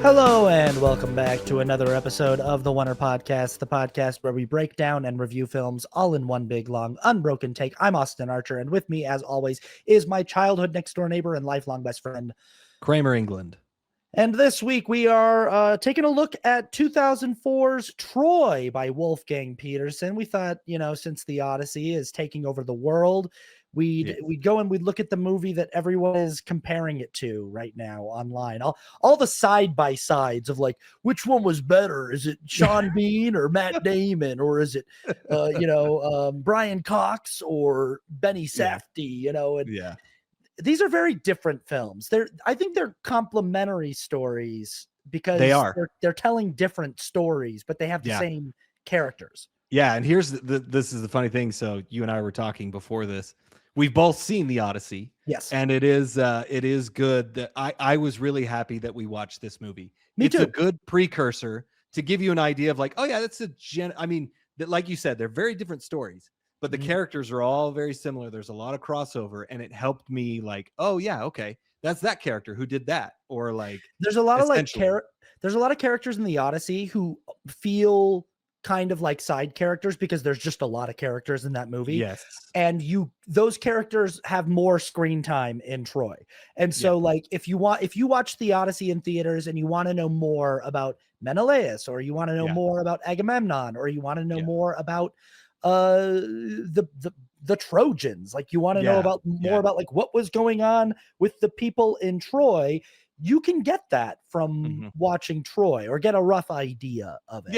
Hello and welcome back to another episode of the Oner podcast, the podcast where we break down and review films all in one big, long, unbroken take. I'm Austin Archer, and with me, as always, is my childhood next-door neighbor and lifelong best friend, Kramer, England. And this week we are taking a look at 2004's Troy by Wolfgang Peterson. We thought, since the Odyssey is taking over the world, we'd go and we'd look at the movie that everyone is comparing it to right now online. All the side by sides of like, which one was better? Is it Sean Bean or Matt Damon, or is it Brian Cox or Benny Safdie? These are very different films. I think they're complementary stories because they're telling different stories, but they have the same characters. Yeah, and this is the funny thing. So you and I were talking before this. We've both seen the Odyssey. Yes. And it is good that I was really happy that we watched this movie. It's a good precursor to give you an idea of like, oh yeah, that's like you said, they're very different stories, but the characters are all very similar. There's a lot of crossover, and it helped me like, oh yeah, okay, that's that character who did that. Or like, there's a lot of there's a lot of characters in the Odyssey who feel kind of like side characters because there's just a lot of characters in that movie. Yes. And those characters have more screen time in Troy. And so like, if you watch the Odyssey in theaters and you want to know more about Menelaus, or you want to know more about Agamemnon, or you want to know more about the Trojans, like you want to know about more about like what was going on with the people in Troy, you can get that from watching Troy, or get a rough idea of it.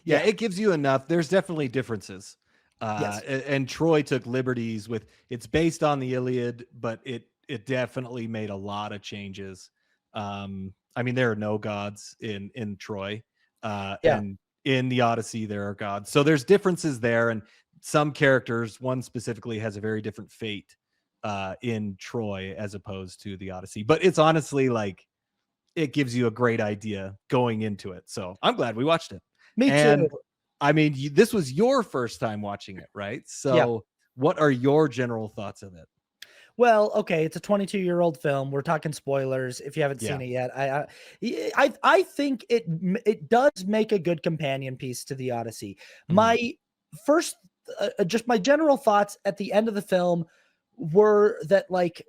Yeah, it gives you enough. There's definitely differences. And Troy took liberties with, it's based on the Iliad, but it definitely made a lot of changes. There are no gods in Troy. And in the Odyssey, there are gods. So there's differences there. And some characters, one specifically, has a very different fate in Troy as opposed to the Odyssey. But it's honestly like, it gives you a great idea going into it. So I'm glad we watched it. Me too. This was your first time watching it, right? So what are your general thoughts of it? Well, okay, it's a 22-year-old film. We're talking spoilers if you haven't seen it yet. I think it does make a good companion piece to the Odyssey. My first, just my general thoughts at the end of the film were that like,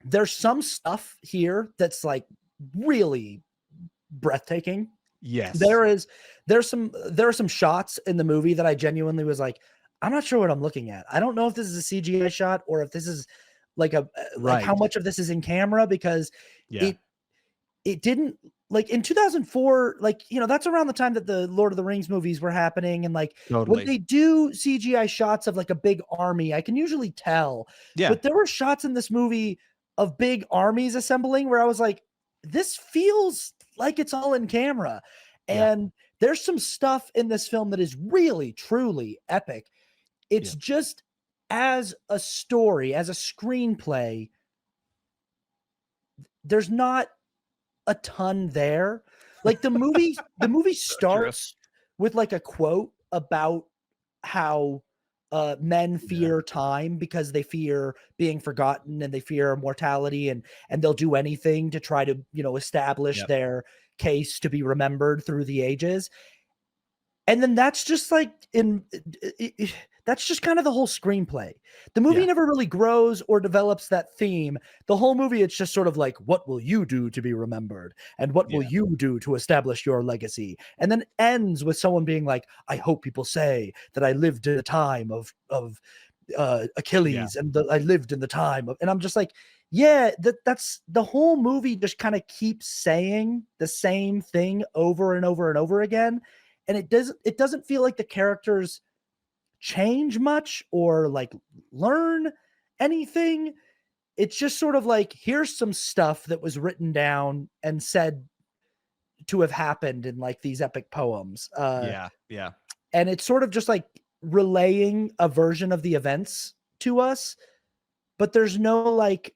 there's some stuff here that's like really breathtaking. Yes. There are some shots in the movie that I genuinely was like, I'm not sure what I'm looking at. I don't know if this is a CGI shot or if this is like like how much of this is in camera, because it didn't, like in 2004, like, that's around the time that the Lord of the Rings movies were happening. And like when they do CGI shots of like a big army, I can usually tell. But there were shots in this movie of big armies assembling where I was like, this feels like it's all in camera. And there's some stuff in this film that is really, truly epic. It's just, as a story, as a screenplay, there's not a ton there. Like the movie starts with like a quote about how men fear time because they fear being forgotten and they fear mortality, and they'll do anything to try to, establish their case to be remembered through the ages. And then that's just like that's just kind of the whole screenplay. The movie never really grows or develops that theme. The whole movie, it's just sort of like, what will you do to be remembered? And what will you do to establish your legacy? And then ends with someone being like, I hope people say that I lived in the time of Achilles and I lived in the time of, and I'm just like, that's the whole movie just kind of keeps saying the same thing over and over and over again. And it doesn't feel like the characters change much or like learn anything. It's just sort of like, here's some stuff that was written down and said to have happened in like these epic poems. And it's sort of just like relaying a version of the events to us, but there's no like,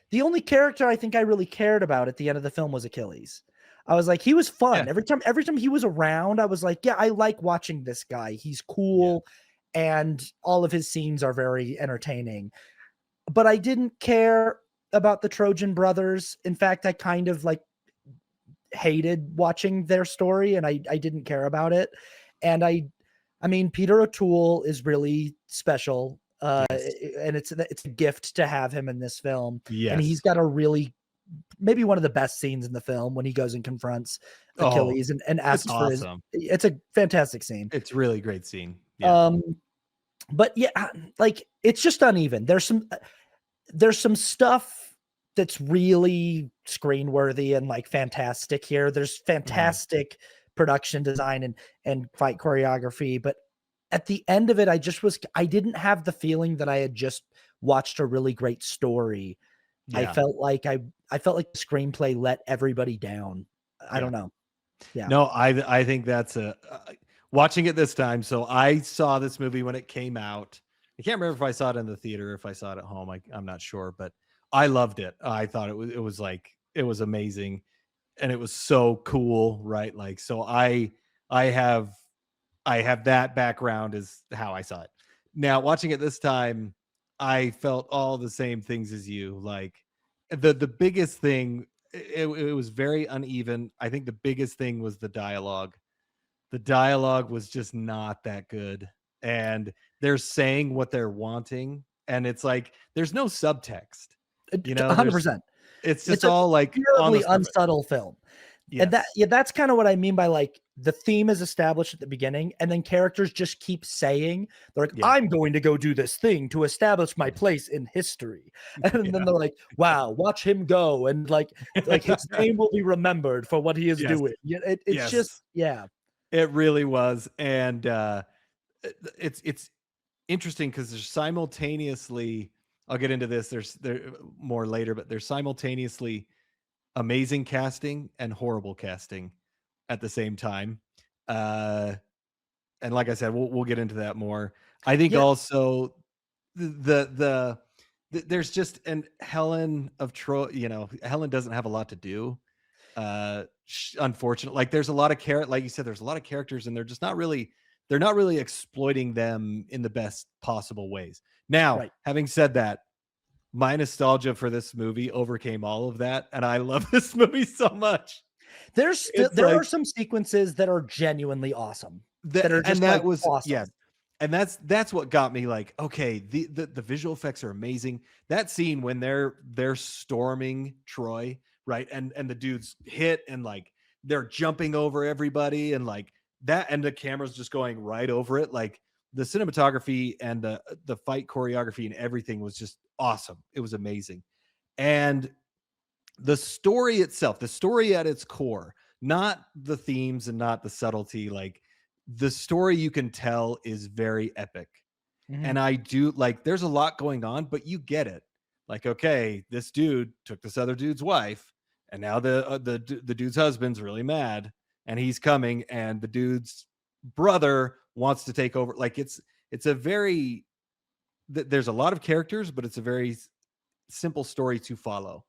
the only character I think I really cared about at the end of the film was Achilles. I was like, he was fun. Every time he was around, I was like, yeah, I like watching this guy. He's cool. And all of his scenes are very entertaining, but I didn't care about the Trojan brothers. In fact, I kind of like hated watching their story, and I didn't care about it. And I mean, Peter O'Toole is really special. Yes. And it's a gift to have him in this film. And he's Yes. got a really, maybe one of the best scenes in the film when he goes and confronts Oh, Achilles and it's asks for his, awesome. it's a fantastic scene. It's really great scene. Yeah. But yeah, like it's just uneven. There's some stuff that's really screen worthy and like fantastic here. There's fantastic production design and fight choreography, but at the end of it, I didn't have the feeling that I had just watched a really great story. Yeah. I felt like the screenplay let everybody down. I don't know. Yeah. No, I think that's watching it this time. So I saw this movie when it came out. I can't remember if I saw it in the theater, if I saw it at home. I'm not sure, but I loved it. I thought it was amazing, and it was so cool, right? Like, so I have that background is how I saw it. Now watching it this time, I felt all the same things as you. Like the biggest thing, it was very uneven. I think the biggest thing was the dialogue. The dialogue was just not that good, and they're saying what they're wanting, and it's like there's no subtext. 100%. It's just all like on the terribly unsubtle film. Yes. And that's kind of what I mean by like the theme is established at the beginning, and then characters just keep saying, they're like, I'm going to go do this thing to establish my place in history. And then they're like, wow, watch him go. And like his name will be remembered for what he is doing. It's just, it really was. And it's interesting because there's simultaneously, I'll get into this, there more later, but there's simultaneously amazing casting and horrible casting at the same time. And like I said, we'll get into that more. I think also there's just, and Helen of Troy, Helen doesn't have a lot to do. Unfortunately, like there's a lot of like you said, there's a lot of characters, and they're not really exploiting them in the best possible ways. Now, having said that, my nostalgia for this movie overcame all of that, and I love this movie so much. There are some sequences that are genuinely awesome. Awesome. And that's what got me like, okay, the visual effects are amazing. That scene when they're storming Troy, right? And the dudes hit, and like they're jumping over everybody, and like that, and the camera's just going right over it. Like the cinematography and the fight choreography and everything was just awesome. It was amazing. And the story itself, the story at its core, not the themes and not the subtlety, like the story you can tell is very epic. And I do like, there's a lot going on, but you get it. Like, okay, this dude took this other dude's wife, and now the dude's husband's really mad, and he's coming, and the dude's brother wants to take over. Like it's a very, there's a lot of characters, but it's a very simple story to follow.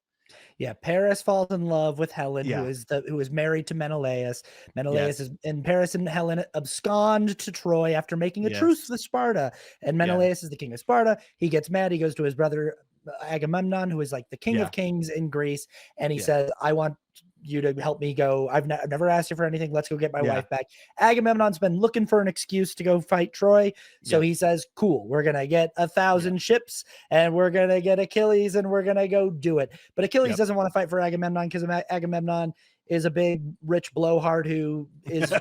Yeah, Paris falls in love with Helen, who is married to Menelaus. Menelaus is in Paris, and Helen abscond to Troy after making a truce with Sparta. And Menelaus is the king of Sparta. He gets mad. He goes to his brother Agamemnon, who is like the king of kings in Greece, and he says, I want you to help me go. I've never asked you for anything. Let's go get my wife back. Agamemnon's been looking for an excuse to go fight Troy. So he says, cool, we're going to get 1,000 ships, and we're going to get Achilles, and we're going to go do it. But Achilles doesn't want to fight for Agamemnon because Agamemnon is a big rich blowhard who is,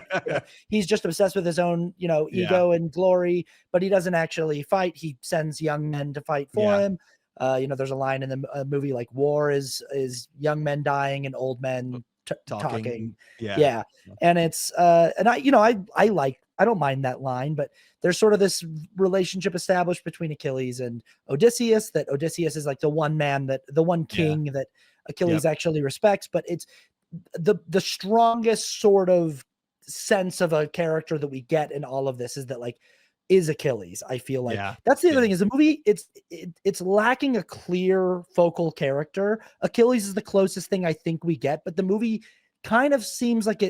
he's just obsessed with his own, ego and glory, but he doesn't actually fight. He sends young men to fight for him. There's a line in the movie like war is young men dying and old men talking. Yeah. And it's and I don't mind that line, but there's sort of this relationship established between Achilles and Odysseus, that Odysseus is like the one king that Achilles actually respects, but it's the strongest sort of sense of a character that we get in all of this is that like is Achilles. I feel like that's the other thing is the movie. It's lacking a clear focal character. Achilles is the closest thing I think we get, but the movie kind of seems like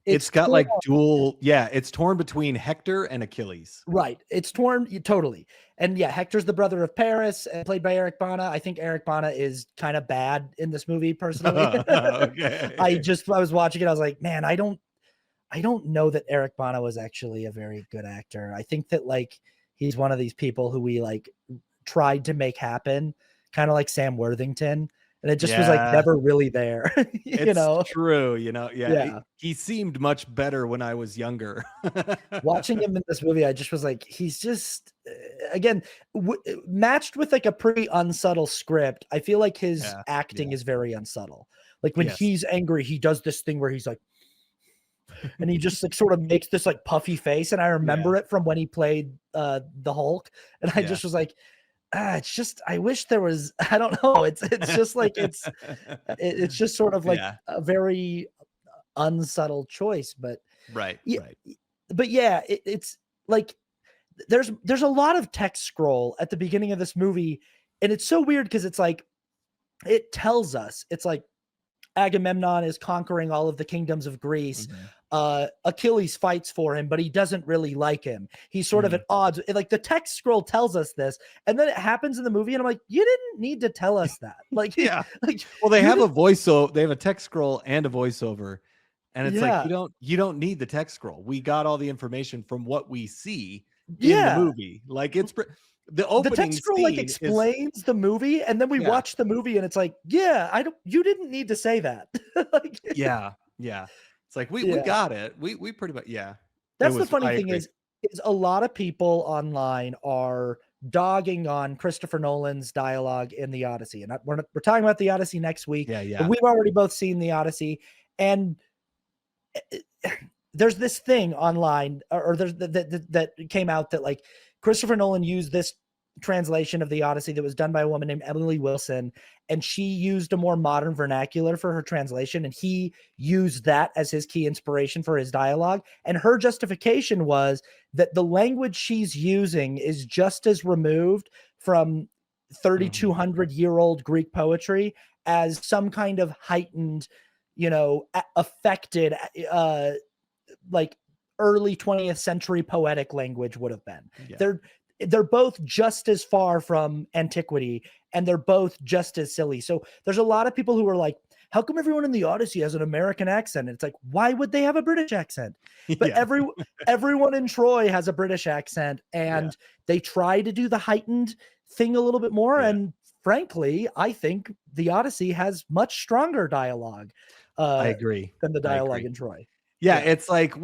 it's got like dual. Yeah, it's torn between Hector and Achilles. Right. It's torn totally. And yeah, Hector's the brother of Paris, played by Eric Bana. I think Eric Bana is kind of bad in this movie personally. Okay. I was watching it. I was like, man, I don't know that Eric Bana was actually a very good actor. I think that like he's one of these people who we like tried to make happen, kind of like Sam Worthington. And it just was like never really there. It's true, Yeah. He seemed much better when I was younger. Watching him in this movie, I just was like, he's just again matched with like a pretty unsubtle script. I feel like his acting is very unsubtle. Like when he's angry, he does this thing where he's like, and he just like sort of makes this like puffy face. And I remember it from when he played the Hulk, and I just was like, it's just I wish there was. I don't know. It's just like it's just sort of like a very unsubtle choice, but right. But yeah, it's like there's a lot of text scroll at the beginning of this movie, and it's so weird because it's like it tells us it's like Agamemnon is conquering all of the kingdoms of Greece. Achilles fights for him, but he doesn't really like him. He's sort of at odds. Like the text scroll tells us this, and then it happens in the movie, and I'm like, you didn't need to tell us that. Like, well, they have a voiceover. They have a text scroll and a voiceover, and it's like you don't need the text scroll. We got all the information from what we see in the movie. Like it's the opening. The text scroll like explains the movie, and then we watch the movie, and it's like, you didn't need to say that. Like, it's like we got it. We pretty much That's the funny thing is a lot of people online are dogging on Christopher Nolan's dialogue in the Odyssey, and we're talking about the Odyssey next week. But we've already both seen the Odyssey, and there's this thing online, or there's that came out that like Christopher Nolan used this translation of the Odyssey that was done by a woman named Emily Wilson, and she used a more modern vernacular for her translation, and he used that as his key inspiration for his dialogue. And her justification was that the language she's using is just as removed from 3,200-year-old Greek poetry as some kind of heightened, affected like early 20th century poetic language would have been. They're both just as far from antiquity, and they're both just as silly. So there's a lot of people who are like, how come everyone in the Odyssey has an American accent? And it's like, why would they have a British accent? But everyone in Troy has a British accent, and they try to do the heightened thing a little bit more. And frankly, I think the Odyssey has much stronger dialogue. I agree. Than the dialogue in Troy. It's like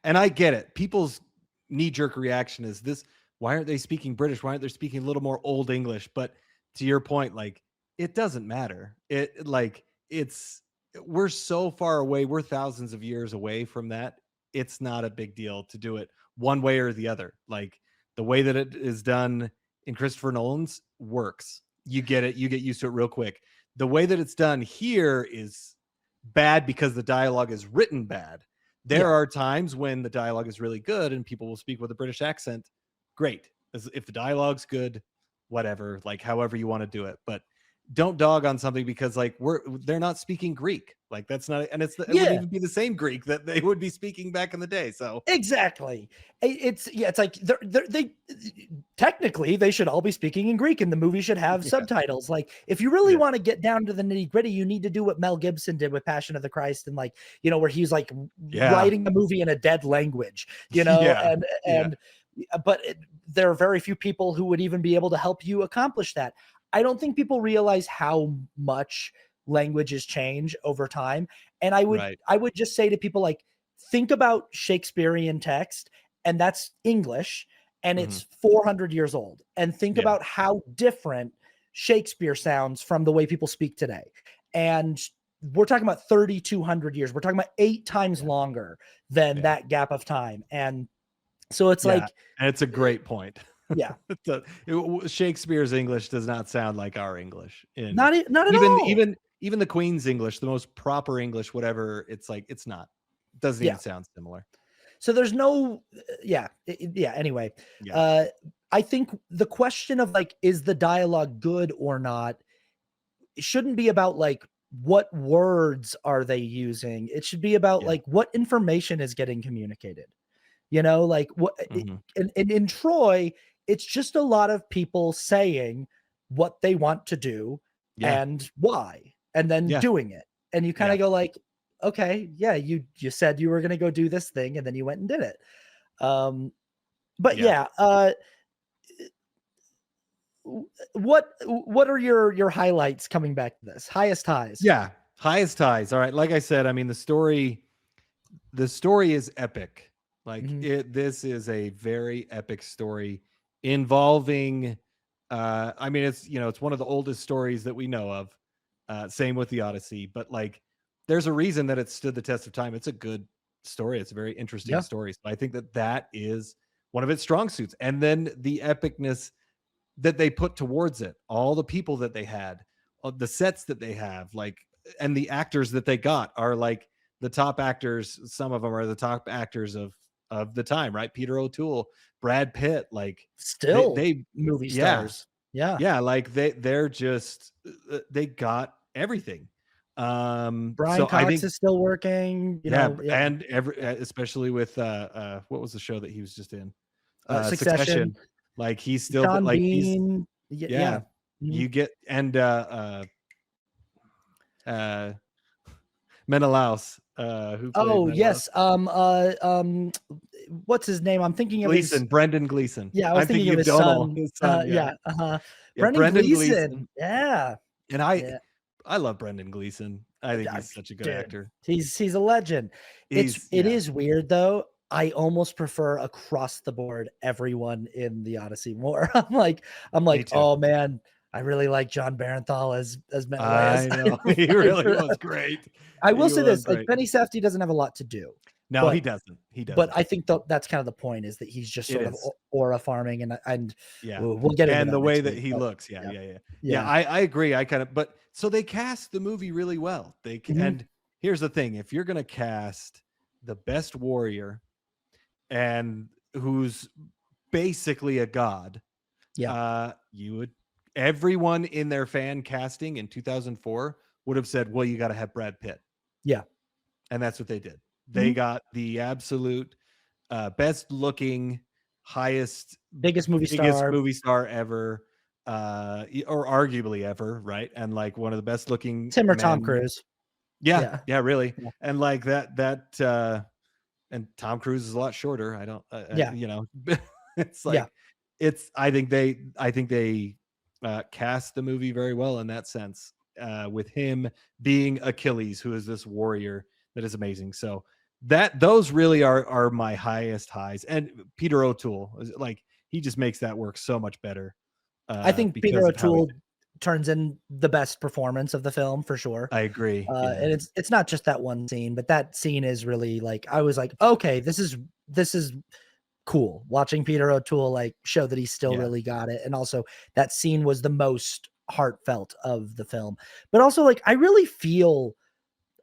and I get it. People's knee-jerk reaction is this. Why aren't they speaking British? Why aren't they speaking a little more Old English? But to your point, like, it doesn't matter. We're so far away. We're thousands of years away from that. It's not a big deal to do it one way or the other. Like the way that it is done in Christopher Nolan's works. You get it. You get used to it real quick. The way that it's done here is bad because the dialogue is written bad. There are times when the dialogue is really good and people will speak with a British accent. Great. If the dialogue's good, whatever, like however you want to do it, but don't dog on something because like they're not speaking Greek. Like that's not, and it wouldn't even be the same Greek that they would be speaking back in the day. So exactly. It's like they technically they should all be speaking in Greek, and the movie should have subtitles. Like if you really want to get down to the nitty gritty, you need to do what Mel Gibson did with Passion of the Christ, and like, where he's like writing the movie in a dead language, but there are very few people who would even be able to help you accomplish that. I don't think people realize how much languages change over time. And I would just say to people, like, think about Shakespearean text, and that's English, and it's 400 years old. And think about how different Shakespeare sounds from the way people speak today. And we're talking about 3,200 years. We're talking about 8 times longer than that gap of time. And so it's like, and it's a great point. Yeah. Shakespeare's English does not sound like our English. Not at all. Even the Queen's English, the most proper English, whatever, it's like, it's not. It doesn't even sound similar. So there's no, anyway. I think the question of like, is the dialogue good or not, it shouldn't be about like what words are they using? It should be about Yeah. like what information is getting communicated. You know, like what Mhm. in Troy, it's just a lot of people saying what they want to do Yeah. and why, and then Yeah. doing it. And you kind Yeah. of go like, okay, yeah, you said you were going to go do this thing, and then you went and did it. But Yeah. yeah, what are your highlights coming back to this? Highest highs. Yeah. Highest highs. All right. Like I said, I mean, the story is epic. Like Mhm. this is a very epic story involving I mean it's it's one of the oldest stories that we know of. Same with the Odyssey, but like there's a reason that it stood the test of time. It's a good story. It's a very interesting Yeah, story. So I think that that is one of its strong suits. And then the epicness that they put towards it, all the people that they had, the sets that they have, like, and the actors that they got are like the top actors. Some of them are the top actors of the time, right? Peter O'Toole, Brad Pitt, like still they movie yeah, stars. Yeah, yeah, like they're just they got everything. Brian So I Cox think is still working. You yeah, know, yeah. and every especially with what was the show that he was just in? Succession, Succession. Like he's still Sean like he's Bean. yeah, Yeah. Mhm. you get and uh Menelaus, who played Oh Menelaus? yes. What's his name? I'm thinking of his. Gleason, Brendan Gleeson. Yeah, I was I'm thinking thinking of of his Donal, son. his son, yeah. Yeah. Uh-huh. Yeah, Brendan Brendan Gleeson. Gleeson. Yeah. And Yeah. I love Brendan Gleeson. I think I- he's such a good Dude, actor. he's a legend. He's It yeah, is weird though. I almost prefer across the board everyone in the Odyssey more. I'm me like, too. oh man, I really like John Barenthal as Menelaus. I know. He really was great. I will He say was this: like great. Benny Safdie doesn't have a lot to do, No, he but doesn't. He but doesn't. I think that's kind of the point is that he's just It sort of is. aura farming, and Yeah. we'll get into And the that way next that week. he But looks. Yeah, yeah, yeah, yeah. Yeah, yeah. I agree. I kind of but so they cast the movie really well. Mhm. And here's the thing, if you're going to cast the best warrior and who's basically a god, Yeah, you would everyone in their fan casting in 2004 would have said, "Well, you got to have Brad Pitt." yeah. And that's what they did. They Mhm. got the absolute best looking, highest, Biggest movie biggest star. movie star ever, or arguably ever, right? And like one of the best looking Tim or Tom men. Cruise. Yeah, Yeah, yeah, really. yeah, And like and Tom Cruise is a lot shorter. I don't, yeah, it's yeah. like I think they cast the movie very well in that sense, with him being Achilles, who is this warrior that is amazing. So that those really are my highest highs. And Peter O'Toole, like he just makes that work so much better, I think Peter because of how he. O'Toole turns in the best performance of the film for sure. I agree. Yeah, And it's not just that one scene, but that scene is really like I was like, okay, this is cool. Watching Peter O'Toole like show that he still yeah, really got it, and also that scene was the most heartfelt of the film. But also like I really feel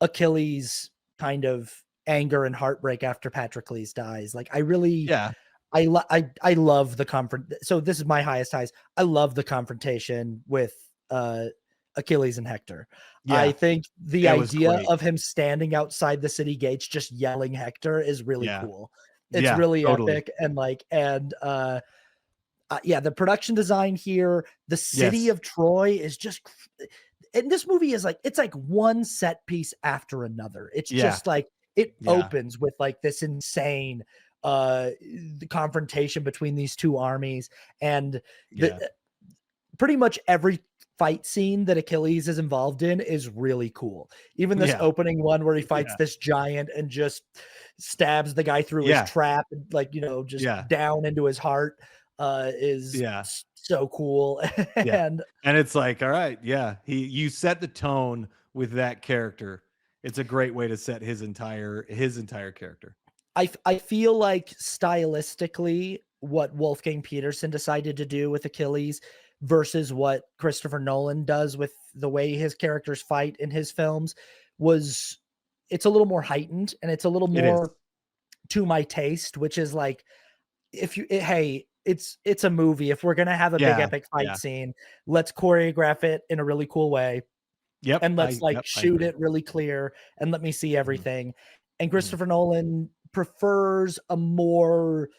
Achilles kind of anger and heartbreak after Patroclus dies. Like I really yeah, I love the so this is my highest highs. I love the confrontation with Achilles and Hector. I yeah. think the It was idea great. of him standing outside the city gates just yelling Hector is really Yeah, cool. It's yeah, really totally. epic and yeah, the production design here, the city Yes. of Troy is just and this movie is like it's like one set piece after another. It's Yeah, just like it yeah, opens with like this insane uh the confrontation between these two armies and the yeah, pretty much every fight scene that Achilles is involved in is really cool. Even this yeah, opening one where he fights yeah, this giant and just stabs the guy through his yeah, trap and like, you know, just yeah, down into his heart is yeah, so cool. yeah. And And it's like, all right, yeah, you set the tone with that character. It's a great way to set his entire character. I feel like stylistically what Wolfgang Peterson decided to do with Achilles versus what Christopher Nolan does with the way his characters fight in his films was it's a little more heightened and it's a little It is. more to my taste, which is like if you hey, it's a movie. If we're gonna have a big Yeah, epic fight yeah, scene, let's choreograph it in a really cool way. Yep. and let's like I shoot agree. it really clear and let me see Mhm, everything. And mhm. Christopher Nolan prefers a more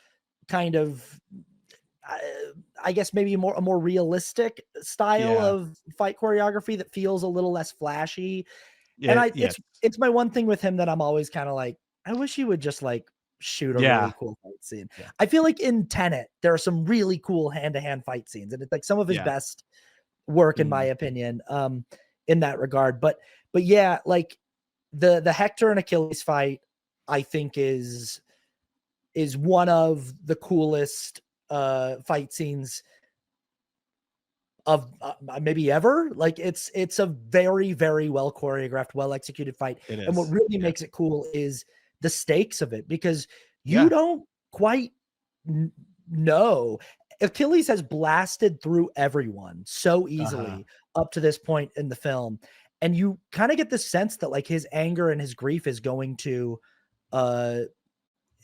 kind of uh, I guess maybe a more realistic style Yeah. of fight choreography that feels a little less flashy. And It yes. it's my one thing with him that I'm always kind of like, I wish he would just like shoot a Yeah. really cool fight scene. Yeah. I feel like in Tenet, there are some really cool hand-to-hand fight scenes, and it's like some of his Yeah. best work, in my Mhm. opinion, in that regard. But yeah, like the Hector and Achilles fight, I think is one of the coolest fight scenes of maybe ever. Like it's a very well choreographed, well executed fight. It And what is. really Yeah. makes it cool is the stakes of it, because you Yeah. don't quite know. Achilles has blasted through everyone so Uh-huh. easily up to this point in the film, and you kind of get the sense that like his anger and his grief uh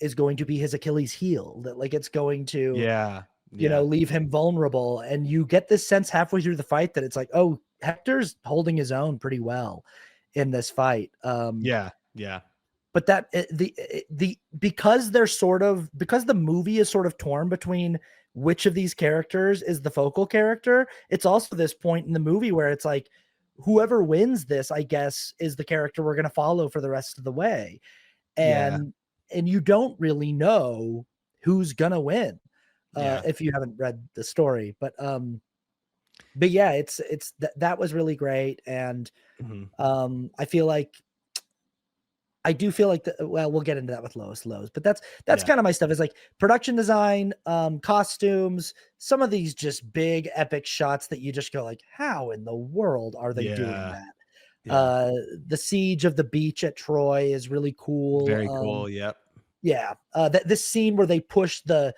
is going to be his Achilles heel, that like it's going to, Yeah. Yeah. leave him vulnerable. And you get this sense halfway through the fight that it's like, oh, Hector's holding his own pretty well in this fight. Yeah. Yeah. But the because because the movie is sort of torn between which of these characters is the focal character, it's also this point in the movie where it's like, whoever wins this, I guess, is the character we're going to follow for the rest of the way. Yeah. And you don't really know who's going to win Yeah. if you haven't read the story. But yeah, that was really great. And Mhm. I feel like I do feel like well, we'll get into that with lowest lows, but that's Yeah. kind of my stuff, is like production design, costumes, some of these just big epic shots that you just go like, how in the world are they doing Yeah. that? Yeah. The siege of the beach at Troy is really cool. Very cool. Yep. Yeah, this scene where they push the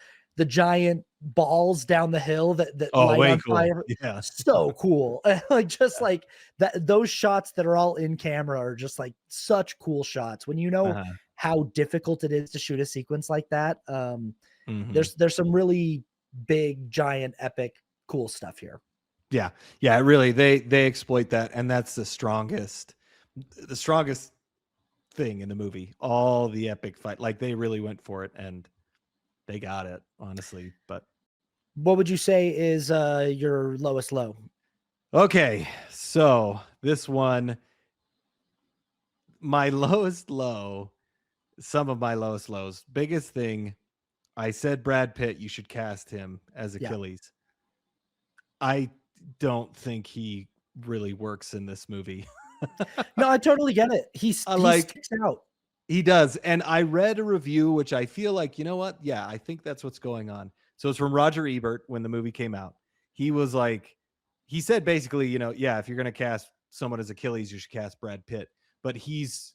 giant balls down the hill that Oh, light way on cool. fire, Yeah. so cool. Like, just Yeah. like that, those shots that are all in camera are just like such cool shots. When you know Uh-huh. how difficult it is to shoot a sequence like that, Mhm. there's some really big, giant, epic, cool stuff here. Yeah. Yeah, really, they exploit that, and that's the strongest thing in the movie. All the epic fight. Like, they really went for it, and they got it, honestly, but What would you say is your lowest low? okay. So, this one, my lowest low, some of my lowest lows. Biggest thing, I said Brad Pitt, you should cast him as Yeah. Achilles. I don't think he really works in this movie. No, I totally get it. I He like sticks out. He does, and I read a review, which I feel like, you know what? Yeah, I think that's what's going on. So it's from Roger Ebert when the movie came out. He was like, he said basically, yeah, if you're gonna cast someone as Achilles, you should cast Brad Pitt. But he's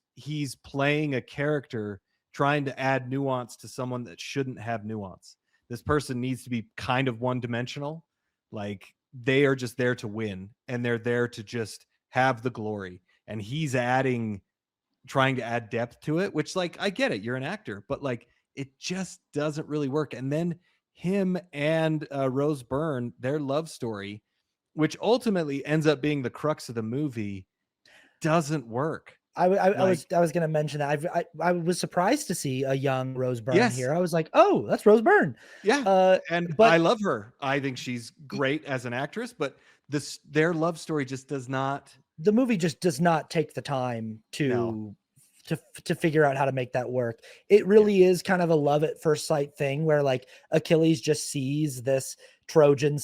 playing a character trying to add nuance to someone that shouldn't have nuance. This person needs to be kind of one dimensional. Like, they are just there to win, and they're there to just have the glory. And he's trying to add depth to it, which, like, I get it, you're an actor, but like, it just doesn't really work. And then him and Rose Byrne, their love story, which ultimately ends up being the crux of the movie, doesn't work. Like, I was gonna mention that. I was surprised to see a young Rose Byrne yes, here. I was like, oh, that's Rose Byrne. yeah, Uh, and I but love her. I think she's great as an actress, but their love story just does not. the movie just does not take the time No, to figure out how to make that work. It yeah, really is kind of a love at first sight thing, where like Achilles just sees this Trojan,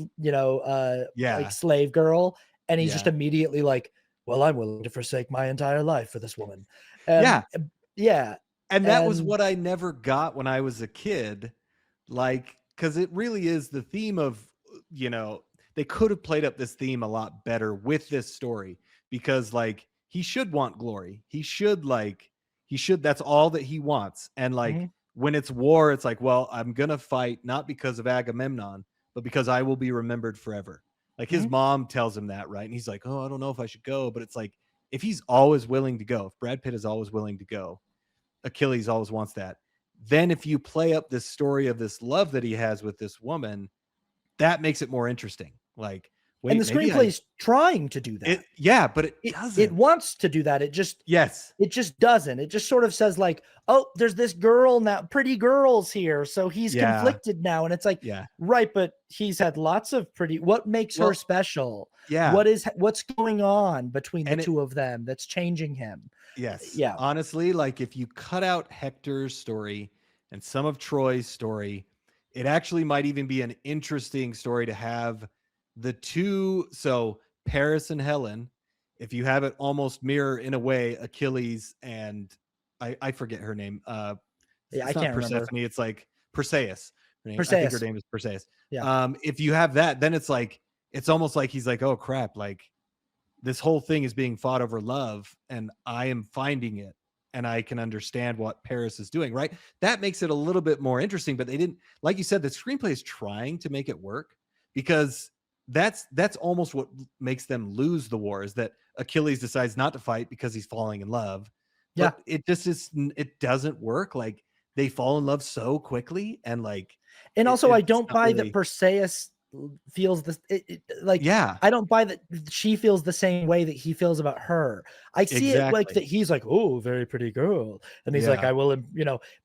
like yeah, slave girl, and he's just yeah, immediately like, well, I'm willing to forsake my entire life for this woman. yeah. Yeah, And that was and what I never got when I was a kid. Like, because it really is the theme of, you know, they could have played up this theme a lot better with this story, because, like, he should want glory. That's all that he wants. And, like, mhm, when it's war, it's like, well, I'm going to fight not because of Agamemnon, but because I will be remembered forever. Like, his mhm, mom tells him that, right? And he's like, oh, I don't know if I should go. But it's like, if he's always willing to go, if Brad Pitt is always willing to go, Achilles always wants that. Then if you play up this story of this love that he has with this woman, that makes it more interesting. Like, And Wait, the maybe screenplay is trying to do that. but it It doesn't. wants to do that. It just Yes. it just doesn't. It just sort of says like, oh, there's this girl now, pretty girls here. So he's conflicted now. And it's like, right, but he's had lots of pretty, what makes her special? Yeah. What's going on between the two of them that's changing him? Yes. Yeah. Honestly, like if you cut out Hector's story and some of Troy's story, it actually might even be an interesting story to have the two. So Paris and Helen, if you have it almost mirror in a way Achilles and I forget her name. Yeah, I It's not can't Persephone. remember. It's like Perseus. I think her Perseus. name is Perseus. Yeah. If you have that, then it's like it's almost like he's like, oh crap, like this whole thing is being fought over love, and I am finding it, and I can understand what Paris is doing. Right? That makes it a little bit more interesting. But they didn't, like you said, the screenplay is trying to make it work because that's almost what makes them lose the war is that Achilles decides not to fight because he's falling in love. But it just is, it doesn't work. Like they fall in love so quickly, and like, and also I don't buy really... that Perseus feels this like, I don't buy that she feels the same way that he feels about her. I see it like that he's like, oh, very pretty girl, and he's like, I will,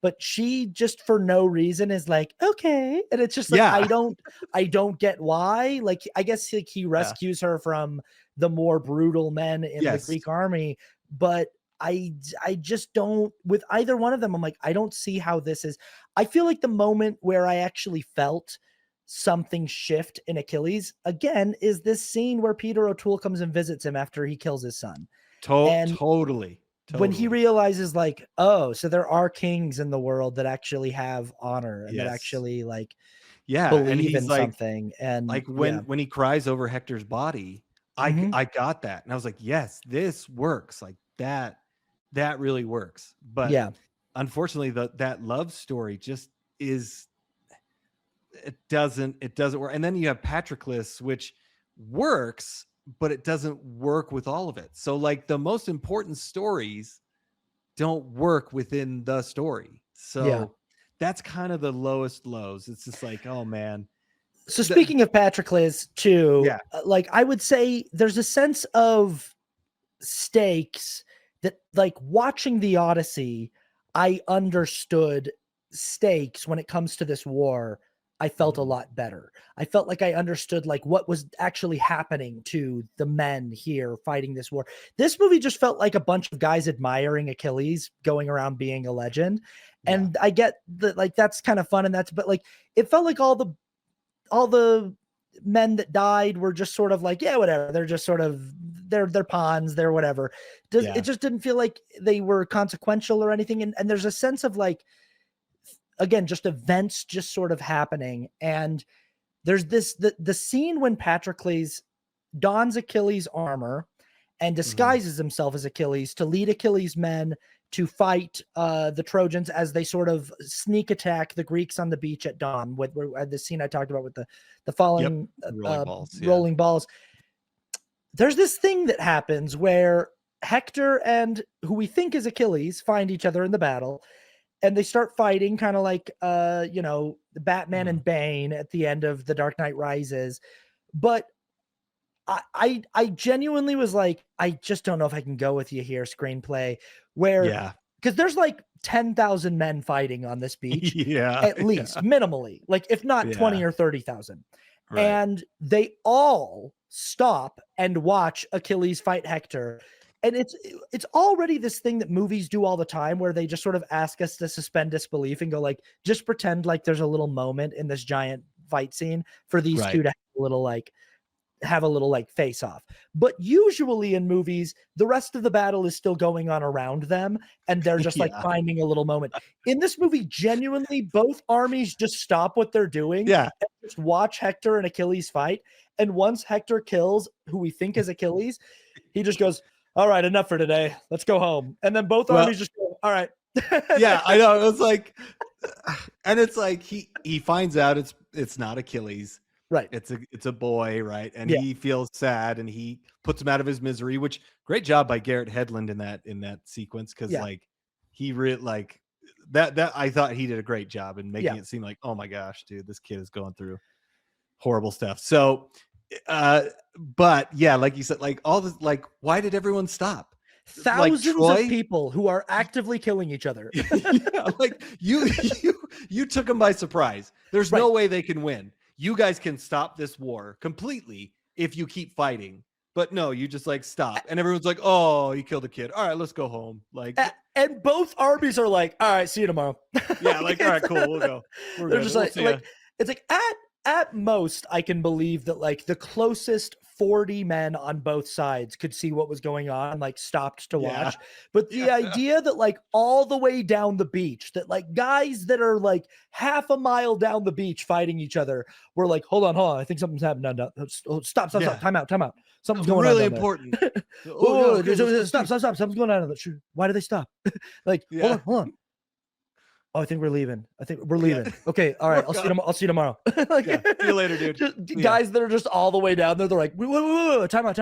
but she just for no reason is like, okay, and it's just like, I don't get why. Like I guess like he rescues her from the more brutal men in the Greek army, but I just don't, with either one of them, I'm like, I don't see how this is. I feel like the moment where I actually felt something shift in Achilles again is this scene where Peter O'Toole comes and visits him after he kills his son. Totally. When he realizes like, oh, so there are kings in the world that actually have honor and that actually like believe in something. And like when he cries over Hector's body, I got that. And I was like, yes, this works. Like that really works. But unfortunately that love story just is, it doesn't work. And then you have Patroclus, which works, but it doesn't work with all of it. So like the most important stories don't work within the story. So that's kind of the lowest lows. It's just like, oh man. So speaking of Patroclus too, like I would say there's a sense of stakes that, like, watching the Odyssey, I understood stakes when it comes to this war. I felt a lot better. I felt like I understood like what was actually happening to the men here fighting this war. This movie just felt like a bunch of guys admiring Achilles going around being a legend. And I get that, like, that's kind of fun and but like, it felt like all the men that died were just sort of like, yeah, whatever. They're just sort of, they're pawns, they're whatever. It just didn't feel like they were consequential or anything. And there's a sense of like, again, just events just sort of happening. And there's the scene when Patroclus dons Achilles' armor and disguises himself as Achilles to lead Achilles' men to fight the Trojans as they sort of sneak attack the Greeks on the beach at dawn, with the scene I talked about with the falling rolling balls. There's this thing that happens where Hector and who we think is Achilles find each other in the battle, and they start fighting kind of like Batman and Bane at the end of The Dark Knight Rises. But I genuinely was like, I just don't know if I can go with you here, screenplay, where because there's like 10,000 men fighting on this beach, at least minimally, like if not 20 or 30,000. And they all stop and watch Achilles fight Hector. And it's already this thing that movies do all the time where they just sort of ask us to suspend disbelief and go like, just pretend like there's a little moment in this giant fight scene for these two to have a little face off. But usually in movies, the rest of the battle is still going on around them and they're just like finding a little moment. In this movie, genuinely, both armies just stop what they're doing and just watch Hector and Achilles fight. And once Hector kills who we think is Achilles, he just goes, all right, enough for today. Let's go home. And then both armies just go, all right. I know. It was like, and it's like he finds out it's not Achilles. Right. It's a boy, right? And he feels sad and he puts him out of his misery, which great job by Garrett Hedlund in that sequence. Cause like he really like that I thought he did a great job in making it seem like, oh my gosh, dude, this kid is going through horrible stuff. So But yeah, like you said, like all this, like why did everyone stop? Like Thousands of Troy, people who are actively killing each other. yeah, like you took them by surprise. There's Right. no way they can win. You guys can stop this war completely if you keep fighting. But no, you just like stop, and everyone's like, "Oh, you killed a kid. All right, let's go home." Like, And both armies are like, all right, see you tomorrow. yeah, like, all right, cool, we'll go. We're They're good. just We'll see ya. like it's like at most I can believe that like the closest 40 men on both sides could see what was going on, like stopped to Yeah, watch. But the yeah, idea that like all the way down the beach, that like guys that are like half a mile down the beach fighting each other were like, hold on, I think something's happening down. Stop, yeah. time out. Something's going on Really down there. important. Oh yeah, Oh, okay, let's go see. stop. Something's going on. Why do they stop? Like, Yeah, hold on. Oh, I think we're leaving. I think we're yeah. leaving. Okay, all right. We're I'll see you. gone. I'll see you tomorrow. Like, Yeah, see you later, dude. just Yeah. guys that are just all the way down there. They're like, whoa, time out.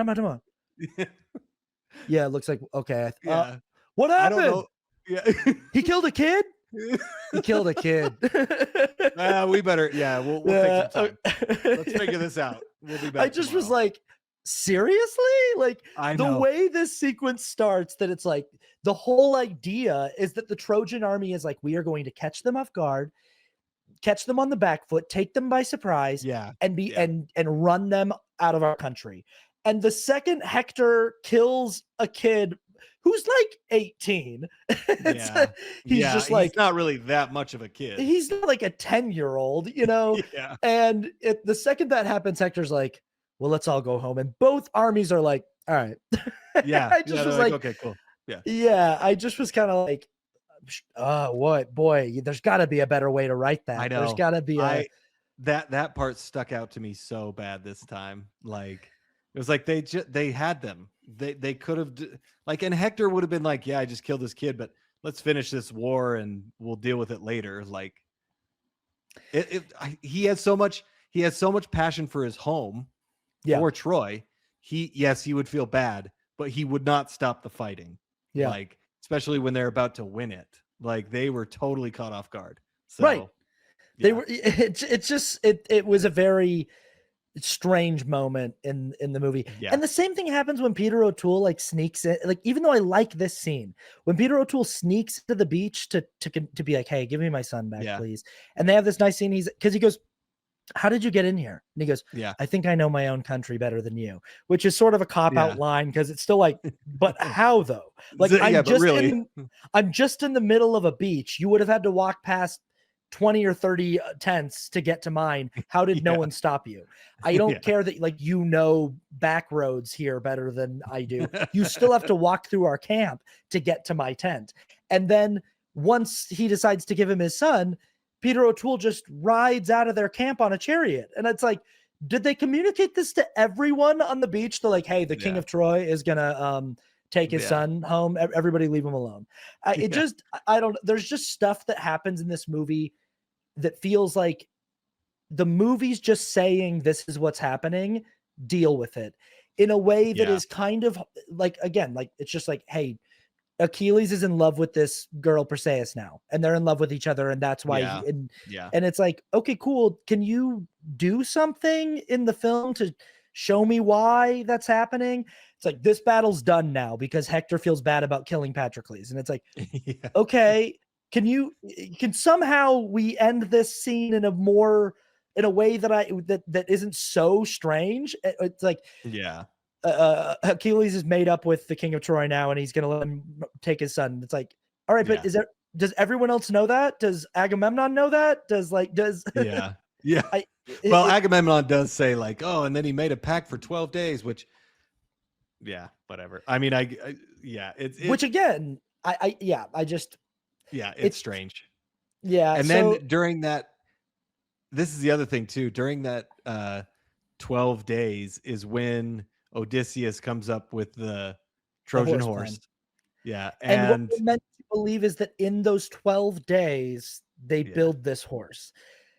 Yeah, it looks like okay. Yeah, What I don't happened? know. Yeah, He killed a kid. He killed a kid. we better. Yeah, we'll take some time. Let's figure this out. We'll be back. I just was tomorrow. like, seriously? Like I the know. way this sequence starts, that it's like the whole idea is that the Trojan army is like, we are going to catch them off guard, catch them on the back foot, take them by surprise, Yeah, and yeah. and run them out of our country. And the second Hector kills a kid who's like 18, Yeah. he's Yeah, just like, he's not really that much of a kid. he's not like a 10-year-old, you know? Yeah, And the second that happens, Hector's like, well, let's all go home. And both armies are like, all right. yeah. I just was like, okay, cool. Yeah, yeah, I just was kind of like, what boy, there's got to be a better way to write that. I know. There's got to be that part stuck out to me so bad this time. Like it was like they had them. They could have like, and Hector would have been like, yeah, I just killed this kid, but let's finish this war and we'll deal with it later. Like he has so much passion for his home, for Troy. He would feel bad, but he would not stop the fighting. Yeah. Like especially when they're about to win it. Like they were totally caught off guard. So, right. Yeah. They were. It was a very strange moment in the movie. Yeah. And the same thing happens when Peter O'Toole like sneaks in. Like, even though I like this scene, when Peter O'Toole sneaks to the beach to be like, hey, give me my son back, please. And they have this nice scene. Because he goes, how did you get in here? And he goes, yeah, I think I know my own country better than you, which is sort of a cop-out line, because it's still like, but how though? Like, I'm just in the middle of a beach. You would have had to walk past 20 or 30 tents to get to mine. How did no one stop you? I don't care that like back roads here better than I do. You still have to walk through our camp to get to my tent. And then once he decides to give him his son, Peter O'Toole just rides out of their camp on a chariot. And it's like, did they communicate this to everyone on the beach? They're like, hey, the king of Troy is gonna take his son home. Everybody leave him alone. There's just stuff that happens in this movie that feels like the movie's just saying, this is what's happening, deal with it, in a way that is kind of like, again, like, it's just like, hey, Achilles is in love with this girl Perseus now, and they're in love with each other. And that's why, and it's like, okay, cool. Can you do something in the film to show me why that's happening? It's like, this battle's done now because Hector feels bad about killing Patroclus. And it's like, okay, can somehow we end this scene in a way that isn't so strange? It's like, Achilles is made up with the king of Troy now, and he's going to let him take his son. It's like, all right, but does everyone else know that? Does Agamemnon know that? Agamemnon does say like, oh, and then he made a pact for 12 days, which, whatever. I mean, which again, it's strange. Yeah. And then during that, this is the other thing too, during that 12 days is when Odysseus comes up with the Trojan horse. Yeah. And what we're meant to believe is that in those 12 days, they build this horse.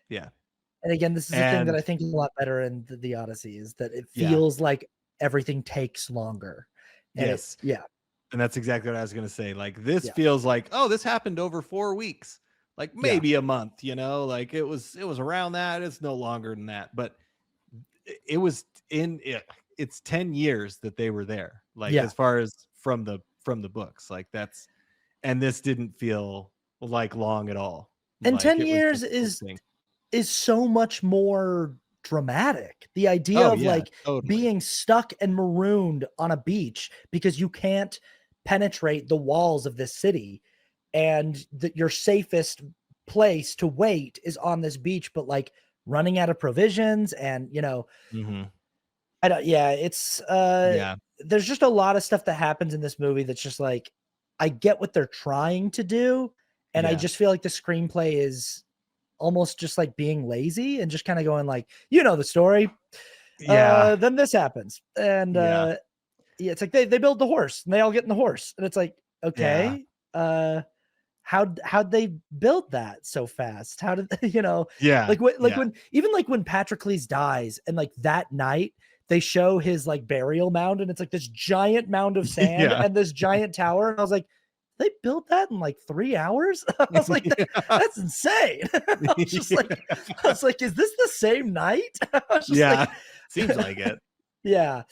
Yeah. And again, this is the thing that I think is a lot better in the Odyssey, is that it feels like everything takes longer. And and that's exactly what I was going to say. Like, this feels like, oh, this happened over 4 weeks, like maybe a month, like it was around that. It's no longer than that. But it was it's 10 years that they were there, like Yeah. as far as from the books, like that's, and this didn't feel like long at all. And Like 10 it was years just coasting. is so much more dramatic. The idea Oh of yeah, like totally. being stuck and marooned on a beach because you can't penetrate the walls of this city, and that your safest place to wait is on this beach, but like running out of provisions and Hmm. I don't yeah, it's Yeah. there's just a lot of stuff that happens in this movie that's just like I get what they're trying to do, and I Yeah. just feel like the screenplay is almost just like being lazy and just kind of going like, you know the story. Yeah. Then this happens. And Yeah. yeah, it's like they build the horse and they all get in the horse. And it's like, Yeah. okay, how'd they build that so fast? How did Yeah. like Yeah. when even like when Patroclus dies and like that night they show his like burial mound and it's like this giant mound of sand Yeah. and this giant tower. And I was like, they built that in like 3 hours. I was like, that's insane. I was just Yeah. like, is this the same night? I was just Yeah. like, Seems like it. yeah.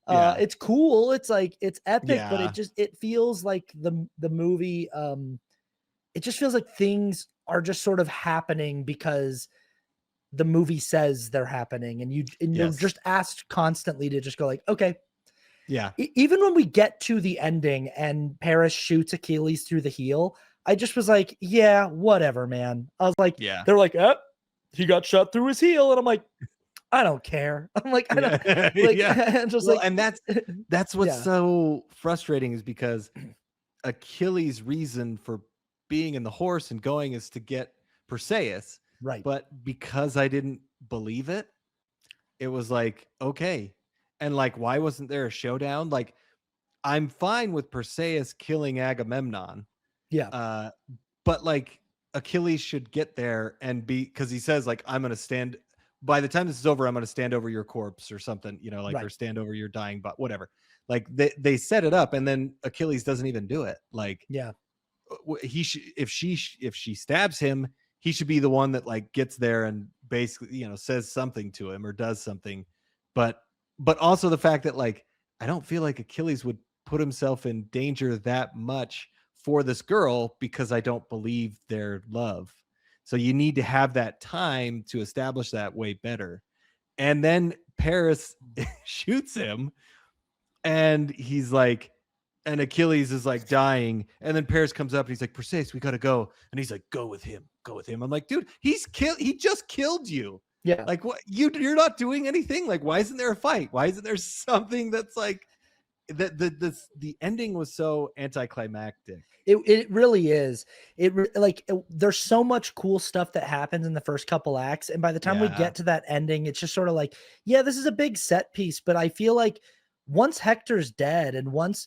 Yeah. It's cool. It's like it's epic, but Yeah. it feels like the movie it just feels like things are just sort of happening because the movie says they're happening and you're Yes. just asked constantly to just go like, okay. Yeah. Even when we get to the ending and Paris shoots Achilles through the heel, I just was like, yeah, whatever, man. I was like, Yeah. they're like, he got shot through his heel. And I'm like, I don't care. I'm like, I don't Yeah. like, Yeah. and just Well, like, and that's what's yeah, so frustrating is because Achilles' reason for being in the horse and going is to get Perseus, right. but because I didn't believe it, it was like, okay. And like, why wasn't there a showdown? Like, I'm fine with Perseus killing Agamemnon, Yeah. uh, but like Achilles should get there and be, because he says like, I'm gonna stand, by the time this is over, I'm gonna stand over your corpse or something, like, or Right. stand over your dying, but whatever. Like they set it up, and then Achilles doesn't even do it. Like Yeah. he should, if she stabs him, he should be the one that like gets there and basically says something to him or does something. But also the fact that like I don't feel like Achilles would put himself in danger that much for this girl because I don't believe their love. So you need to have that time to establish that way better. And then Paris shoots him, and he's like, and Achilles is like dying, and then Paris comes up and he's like, Perseus, we gotta go. And he's like, go with him. I'm like, dude, he just killed you. Yeah. Like, what, you're not doing anything. Like, why isn't there a fight? Why isn't there something that's like the ending was so anticlimactic. It really is. There's so much cool stuff that happens in the first couple acts, and by the time we Yeah. get to that ending, it's just sort of like, yeah, this is a big set piece, but I feel like once Hector's dead and once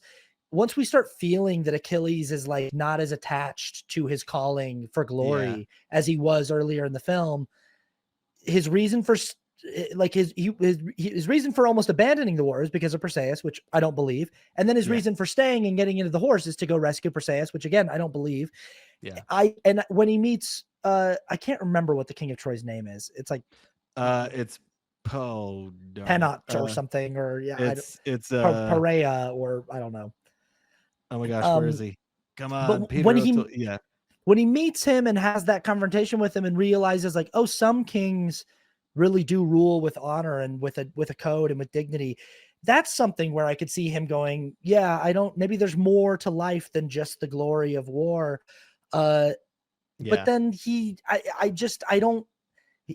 we start feeling that Achilles is like not as attached to his calling for Yeah. glory as he was earlier in the film, his reason for like his reason for almost abandoning the war is because of Perseus, which I don't believe, and then his Yeah. reason for staying and getting into the horse is to go rescue Perseus, which again I don't believe. Yeah. And when he meets I can't remember what the king of Troy's name is. It's like It's darn it. Penot or something, or yeah, It's Perea, or I don't know. oh my gosh, where is he? Come on, But Peter O'Toole. Yeah. when he meets him and has that confrontation with him and realizes like, oh, some kings really do rule with honor and with a code and with dignity, that's something where I could see him going, yeah, maybe there's more to life than just the glory of war. But Yeah. then I don't,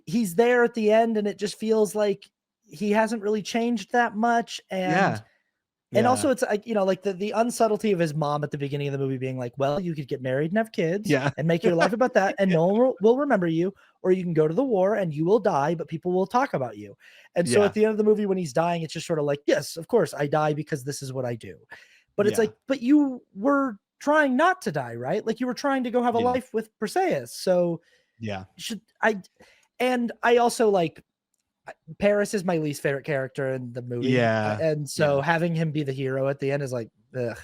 he's there at the end and it just feels like he hasn't really changed that much. And Yeah. Yeah. also it's like, like the unsubtlety of his mom at the beginning of the movie being like, well, you could get married and have kids Yeah. and make your life about that and no one will remember you, or you can go to the war and you will die, but people will talk about you. And so Yeah. at the end of the movie, when he's dying, it's just sort of like, yes, of course I die because this is what I do. But it's Yeah. like, but you were trying not to die, right? Like you were trying to go have a Yeah. life with Perseus. So Yeah. and I also like, Paris is my least favorite character in the movie. Yeah. And so having him be the hero at the end is like, ugh.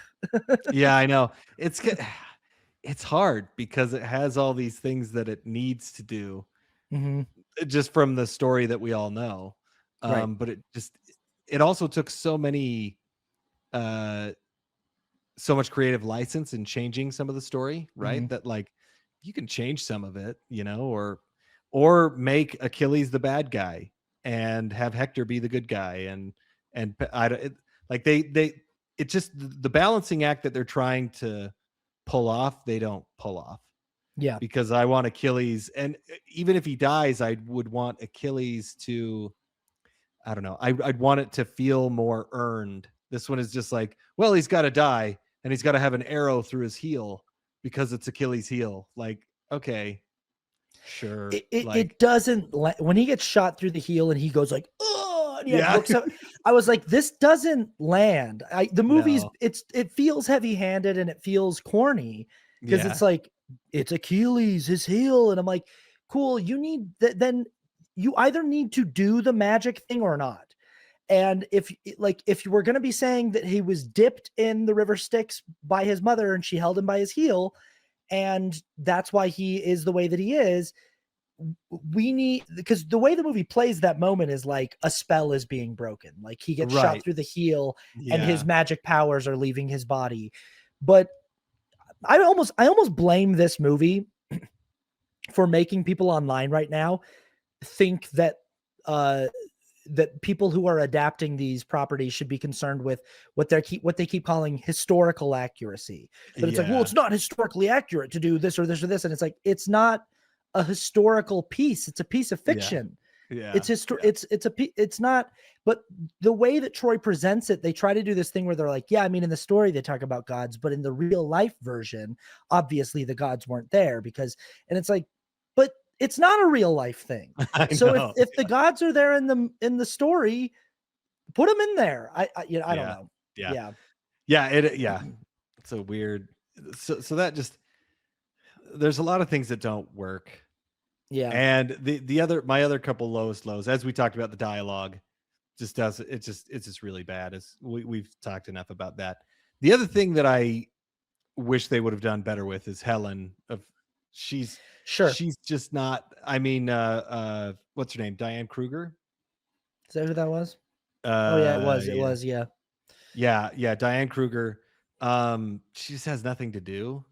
Yeah, I know. It's hard because it has all these things that it needs to do Mhm. just from the story that we all know. Right. But it also took so much creative license in changing some of the story, right? Mhm. That like you can change some of it, or make Achilles the bad guy and have Hector be the good guy, and I don't like it just the balancing act that they're trying to pull off, they don't pull off. Yeah. Because I want Achilles, and even if he dies, I would want Achilles to, I don't know, I'd want it to feel more earned. This one is just like, well, he's got to die, and he's got to have an arrow through his heel because it's Achilles' heel. Like, okay, sure, It like, doesn't when he gets shot through the heel and he goes like, oh, and he like yeah, looks up. I was like, this doesn't land. The movie's no, it feels heavy handed and it feels corny because it's yeah, like it's Achilles, his heel, and I'm like, cool. You need that. Then you either need to do the magic thing or not. And if you were going to be saying that he was dipped in the river Styx by his mother and she held him by his heel, and that's why he is the way that he is, we need, because the way the movie plays that moment is like a spell is being broken, like he gets shot right, through the heel and his yeah, magic powers are leaving his body. But I almost blame this movie for making people online right now think that uh that people who are adapting these properties should be concerned with what they keep calling historical accuracy. That it's like, well, yeah, it's not historically accurate to do this or this or this, and it's like it's not a historical piece; it's a piece of yeah, fiction. yeah, yeah, It's not. But the way that Troy presents it, they try to do this thing where they're like, yeah, I mean, in the story they talk about gods, but in the real life version, obviously the gods weren't there because, and it's like, but it's not a real life thing. I So if know, if the gods are there in the story, put them in there. I don't yeah, know. yeah, Yeah. yeah. It's a weird, so that just, there's a lot of things that don't work. Yeah. And my other couple lowest lows, as we talked about, the dialogue just does it's just really bad. As we've talked enough about that. The other thing that I wish they would have done better with is Helen. She's Sure. she's just not. I mean, what's her name? Diane Kruger. Is that who that was? Oh yeah, it was. It Yeah, was. Yeah. yeah, Diane Kruger. She just has nothing to do.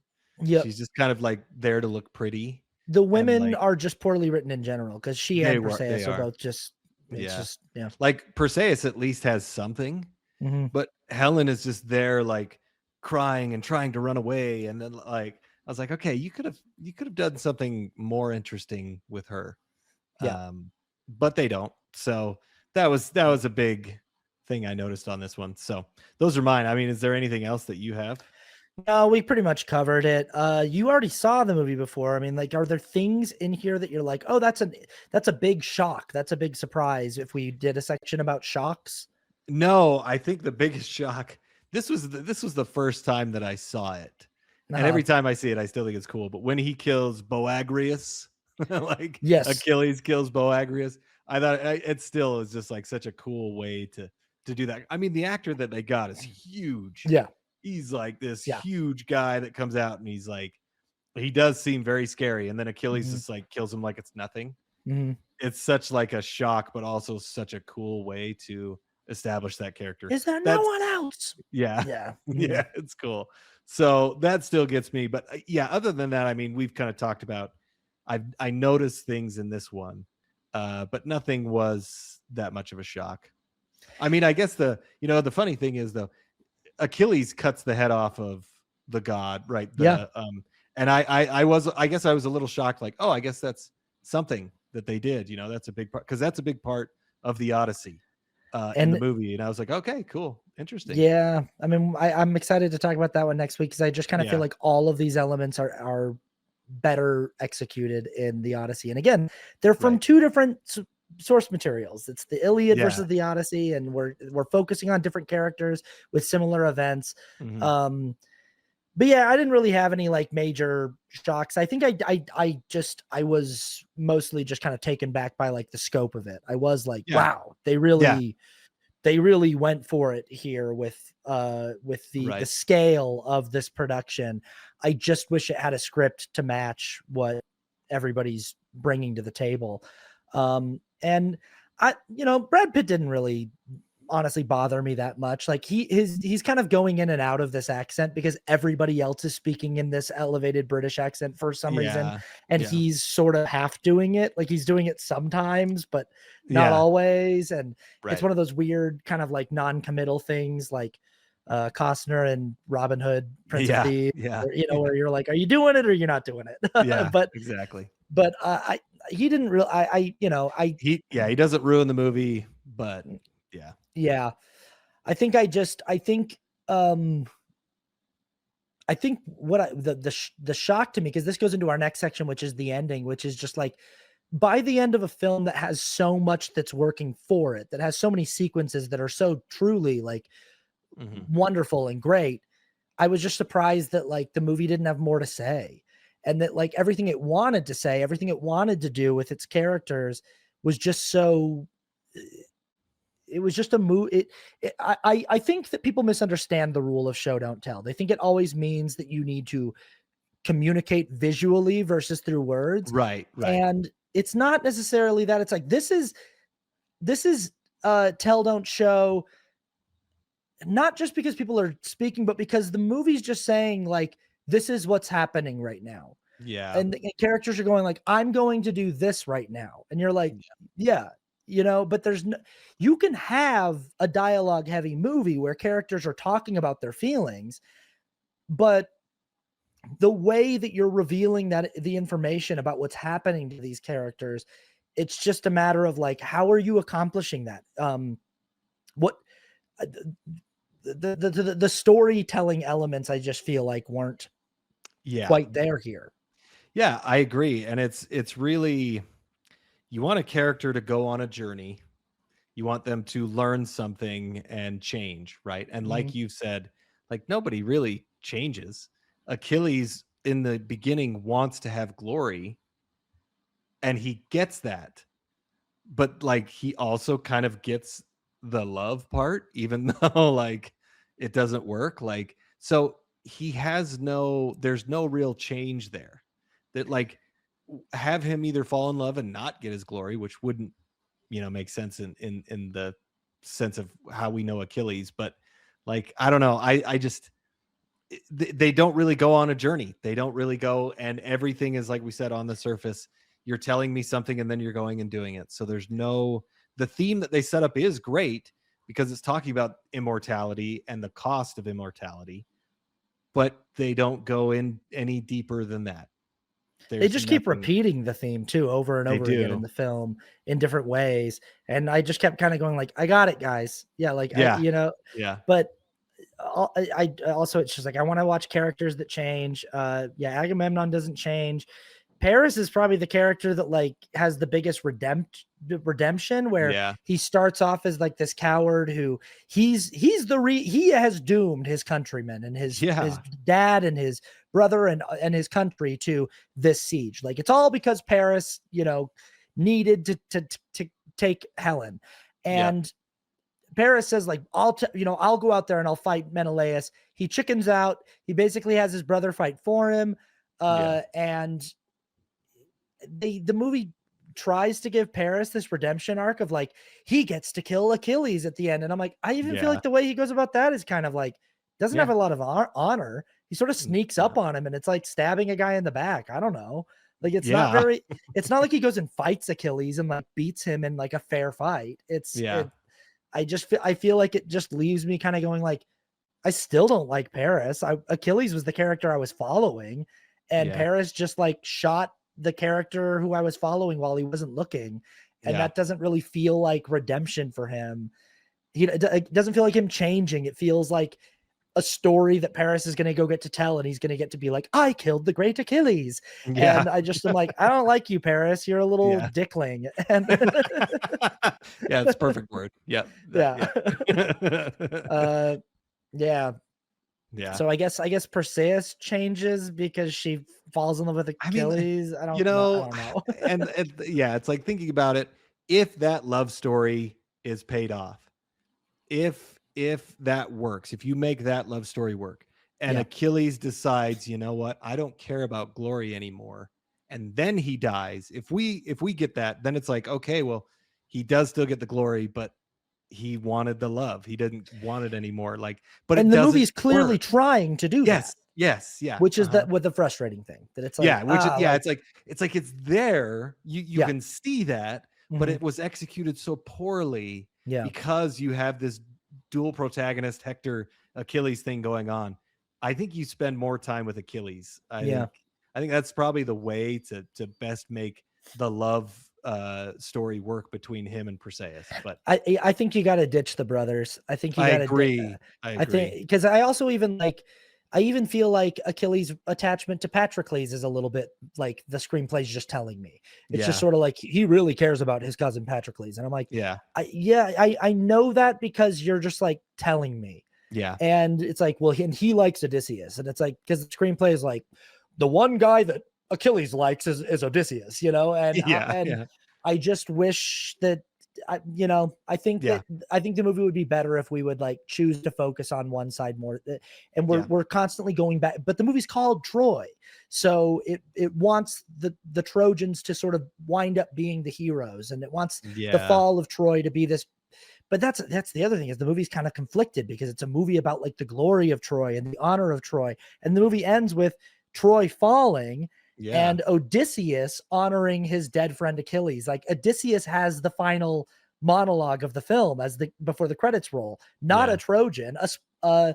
Yep. She's just kind of like there to look pretty, The and women like are just poorly written in general because she and they Perseus are are. both just. It's Yeah. just yeah. Like Perseus at least has something, Mhm. but Helen is just there like crying and trying to run away. And then like I was like, okay, you could have done something more interesting with her. Yeah. But they don't. So that was a big thing I noticed on this one. So those are mine. I mean, is there anything else that you have? No, we pretty much covered it. You already saw the movie before. I mean, like, are there things in here that you're like, oh, that's a big shock. That's a big surprise if we did a section about shocks? No, I think the biggest shock. This was the first time that I saw it, and Uh, every time I see it, I still think it's cool. But when he kills Boagrius, like yes. Achilles kills Boagrius, I thought it still is just like such a cool way to do that. I mean, the actor that they got is huge. Yeah. He's like this Yeah. huge guy that comes out, and he's like, he does seem very scary. And then Achilles Mhm. just like kills him like it's nothing. Mhm. It's such like a shock, but also such a cool way to establish that character. Is there no That's one else? yeah. Yeah. Yeah, it's cool. So that still gets me, but yeah, other than that, I mean, we've kind of talked about, I noticed things in this one, but nothing was that much of a shock. I mean, I guess the funny thing is though, Achilles cuts the head off of the god, right? Yeah. And I guess I was a little shocked, like, oh, I guess that's something that they did. That's a big part, because that's a big part of the Odyssey in the And movie. And I was like, okay, cool, interesting. yeah, I mean, I'm excited to talk about that one next week because I just kind of feel Yeah, like all of these elements are better executed in the Odyssey. And again, they're from right. two different source materials. It's the Iliad Yeah. versus the Odyssey, and we're focusing on different characters with similar events. Mhm. Um, but yeah, I didn't really have any like major shocks. I think I was mostly just kind of taken back by like the scope of it. I was like, Yeah. wow, Yeah. they really went for it here with the Right. scale of this production. I just wish it had a script to match what everybody's bringing to the table. And Brad Pitt didn't really honestly bother me that much. Like he's kind of going in and out of this accent because everybody else is speaking in this elevated British accent for some reason, Yeah. and Yeah. he's sort of half doing it. Like he's doing it sometimes, but not Yeah. always. And it's Right. one of those weird kind of like non-committal things, like Costner and Robin Hood, Prince of Yeah. Thieves, Yeah. where, where you're like, are you doing it or you're not doing it? Yeah. but Exactly. but I he didn't really He doesn't ruin the movie, but yeah. yeah. Um I think what the shock to me, because this goes into our next section, which is the ending, which is just like by the end of a film that has so much that's working for it, that has so many sequences that are so truly like Mhm. wonderful and great, I was just surprised that like the movie didn't have more to say, and that like everything it wanted to say, everything it wanted to do with its characters was just so it was just a move. I think that people misunderstand the rule of show don't tell. They think it always means that you need to communicate visually versus through words, Right. Right. and it's not necessarily that. It's like this is tell don't show, not just because people are speaking, but because the movie's just saying like this is what's happening right now, Yeah. and the characters are going like I'm going to do this right now, and you're like yeah, but there's no, you can have a dialogue heavy movie where characters are talking about their feelings, but the way that you're revealing that the information about what's happening to these characters, it's just a matter of like how are you accomplishing that. What uh, the storytelling elements I just feel like weren't Yeah. quite there here. Yeah, I agree. And it's really, you want a character to go on a journey. You want them to learn something and change, right? And Mhm. like you said, like nobody really changes. Achilles in the beginning wants to have glory and he gets that. But like he also kind of gets the love part even though like it doesn't work, like so he has no, there's no real change there, that like have him either fall in love and not get his glory, which wouldn't, make sense in the sense of how we know Achilles, but like I don't know, I just they don't really go on a journey. They don't really go, and everything is like we said on the surface. You're telling me something, and then you're going and doing it. So there's no, the theme that they set up is great because it's talking about immortality and the cost of immortality, but they don't go in any deeper than that. They There's just keep nothing. repeating the theme too over and They over again in do. the film in different ways, and I just kept kind of going like, "I got it, guys." Yeah, like Yeah. Yeah. but I also it's just like I want to watch characters that change. Yeah, Agamemnon doesn't change. Paris is probably the character that like has the biggest redemption, where Yeah. he starts off as like this coward who he has doomed his countrymen and his Yeah. dad and his brother and his country to this siege. Like it's all because Paris, needed to take Helen. Yep. And Paris says like I'll go out there and I'll fight Menelaus. He chickens out. He basically has his brother fight for him. Yeah. And the movie tries to give Paris this redemption arc of like he gets to kill Achilles at the end, and I'm like, I even feel Yeah. like the way he goes about that is kind of like doesn't have Yeah. a lot of honor. He sort of sneaks Yeah. up on him, and it's like stabbing a guy in the back. I don't know. Like it's not Yeah. very. It's not like he goes and fights Achilles and like beats him in like a fair fight. Yeah. I feel like it just leaves me kind of going like I still don't like Paris. Achilles was the character I was following, and Yeah. Paris just like shot the character who I was following while he wasn't looking, and Yeah. that doesn't really feel like redemption for him. It doesn't feel like him changing. It feels like a story that Paris is going to go get to tell, and he's going to get to be like, I killed the great Achilles. Yeah. And I just am like, I don't like you, Paris. You're a little Yeah. dickling. And Yeah, it's a perfect word. Yep. yeah. Yeah. Yeah. Yeah. So I guess Perseus changes because she falls in love with I mean, Achilles. I you don't know. I know, don't know. and yeah, it's like thinking about it, if that love story is paid off, if that works, if you make that love story work and Yeah. Achilles decides, you know what, I don't care about glory anymore, and then he dies. If we get that, then it's like, okay, well, he does still get the glory, but he wanted the love. He didn't want it anymore. Like, but and it the doesn't movie's clearly work. trying to do that. Yes, yeah. Which is that with the frustrating thing that it's like, Yeah, which is like, it's there. You yeah, can see that, but mhm, it was executed so poorly yeah. because you have this dual protagonist Hector Achilles thing going on. I think you spend more time with Achilles. Yeah. I think that's probably the way to best make the love story work between him and Perseus. But I think you got to ditch the brothers. I think you I got to agree. I I think agree. because I also even like I even feel like Achilles' attachment to Patroclus is a little bit like the screenplay's just telling me. It's just Yeah. sort of like he really cares about his cousin Patroclus, and I'm like, Yeah. I know that because you're just like telling me, Yeah. and it's like, well, and he likes Odysseus, and it's like because the screenplay is like the one guy that Achilles likes is Odysseus, you know, Yeah. and Yeah. I just wish that Yeah. I think the movie would be better if we would like choose to focus on one side more. And Yeah. we're constantly going back, but the movie's called Troy, so it wants the Trojans to sort of wind up being the heroes, and it wants the Yeah. fall of Troy to be this. But that's the other thing is the movie's kind of conflicted because it's a movie about like the glory of Troy and the honor of Troy, and the movie ends with Troy falling Yeah. and Odysseus honoring his dead friend Achilles. Like Odysseus has the final monologue of the film as the before the credits roll, not a Yeah. Trojan, a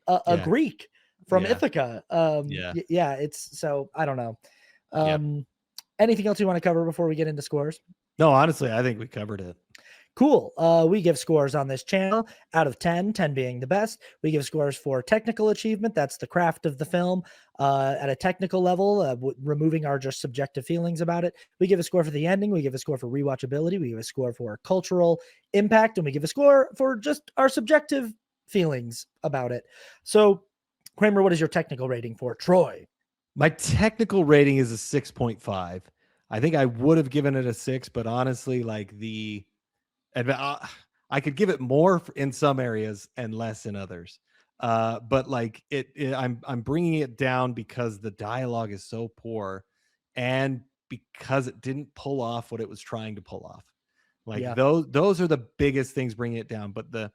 Yeah. Greek from Yeah. Ithaca. Yeah. Yeah, it's so I don't know. Yep. Anything else you want to cover before we get into scores? No, honestly, I think we covered it. Cool. We give scores on this channel out of 10, 10 being the best. We give scores for technical achievement. That's the craft of the film at a technical level, removing our just subjective feelings about it. We give a score for the ending. We give a score for rewatchability. We give a score for cultural impact. And we give a score for just our subjective feelings about it. So, Kramer, what is your technical rating for Troy? My technical rating is a 6.5. I think I would have given it a 6, but honestly, like I could give it more in some areas and less in others. But like I'm bringing it down because the dialogue is so poor, and because it didn't pull off what it was trying to pull off. Like Yeah. those are the biggest things bringing it down. But the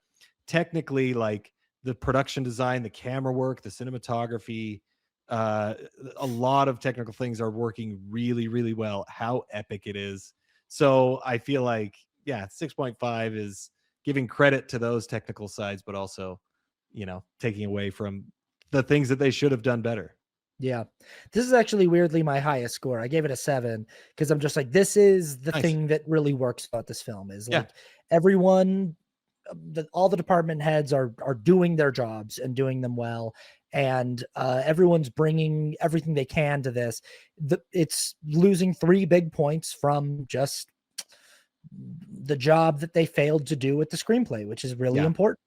technically, like the production design, the camera work, the cinematography, uh, a lot of technical things are working really, really well. How epic it is. So I feel like, yeah, 6.5 is giving credit to those technical sides, but also, taking away from the things that they should have done better. Yeah. This is actually weirdly my highest score. I gave it a 7 because I'm just like, this is the Nice. thing that really works about this film is Yeah. like everyone, all the department heads are doing their jobs and doing them well. And everyone's bringing everything they can to this. It's losing 3 big points from just the job that they failed to do with the screenplay, which is really Yeah. important.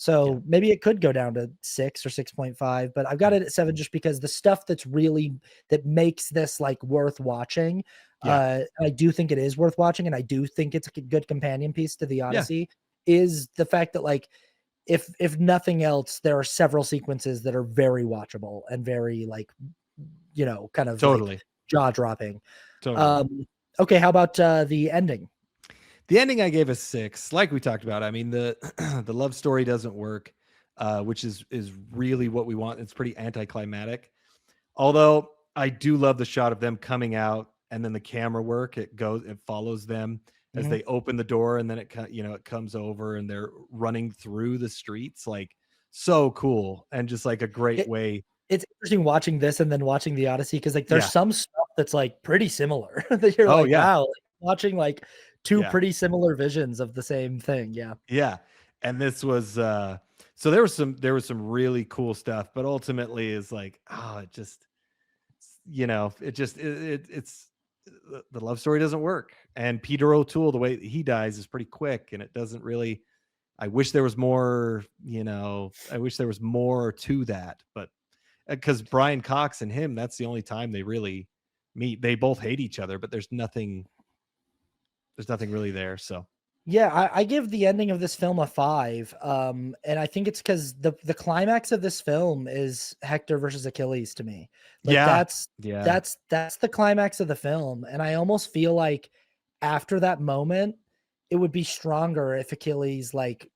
So maybe it could go down to 6 or 6.5, but I've got it at 7 just because the stuff that makes this like worth watching. Yeah. I do think it is worth watching, and I do think it's a good companion piece to the Yeah. Odyssey. Is the fact that like if nothing else, there are several sequences that are very watchable and very like kind of like Totally. jaw dropping. Totally. Okay, how about the ending? The ending I gave a 6. Like we talked about, I mean, the the love story doesn't work, which is really what we want. It's pretty anticlimactic. Although I do love the shot of them coming out and then the camera work. It follows them as Mhm. they open the door, and then it comes over and they're running through the streets. Like, so cool, and just like a great It way. It's interesting watching this and then watching the Odyssey because like there's Yeah. some stuff that's like pretty similar that you're Oh like, yeah. wow, like, watching like 2 Yeah. pretty similar visions of the same thing. Yeah. Yeah. And this was so there was some really cool stuff, but ultimately is like, it just, it just it's the love story doesn't work. And Peter O'Toole, the way he dies is pretty quick, and it doesn't really. I wish there was more, I wish there was more to that, but because Brian Cox and him, that's the only time they really meet. They both hate each other, but there's nothing really there. So Yeah, I give the ending of this film a 5. And I think it's because the climax of this film is Hector versus Achilles to me. Like yeah, yeah, that's the climax of the film. And I almost feel like after that moment, it would be stronger if Achilles like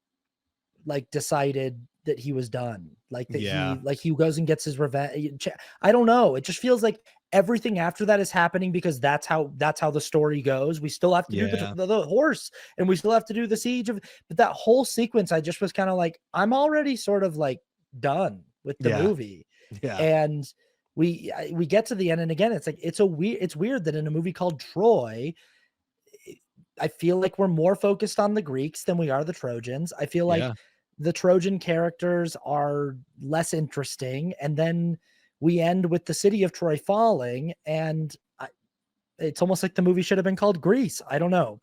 decided that he was done, like that Yeah. he goes and gets his revenge. I don't know. It just feels like everything after that is happening because that's how the story goes. We still have to do Yeah. the horse, and we still have to do the siege of. But that whole sequence, I just was kind of like, I'm already sort of like done with the Yeah. movie, Yeah. and we get to the end, and again, it's like it's weird that in a movie called Troy, I feel like we're more focused on the Greeks than we are the Trojans. I feel like Yeah. the Trojan characters are less interesting. And then we end with the city of Troy falling. And it's almost like the movie should have been called Greece. I don't know.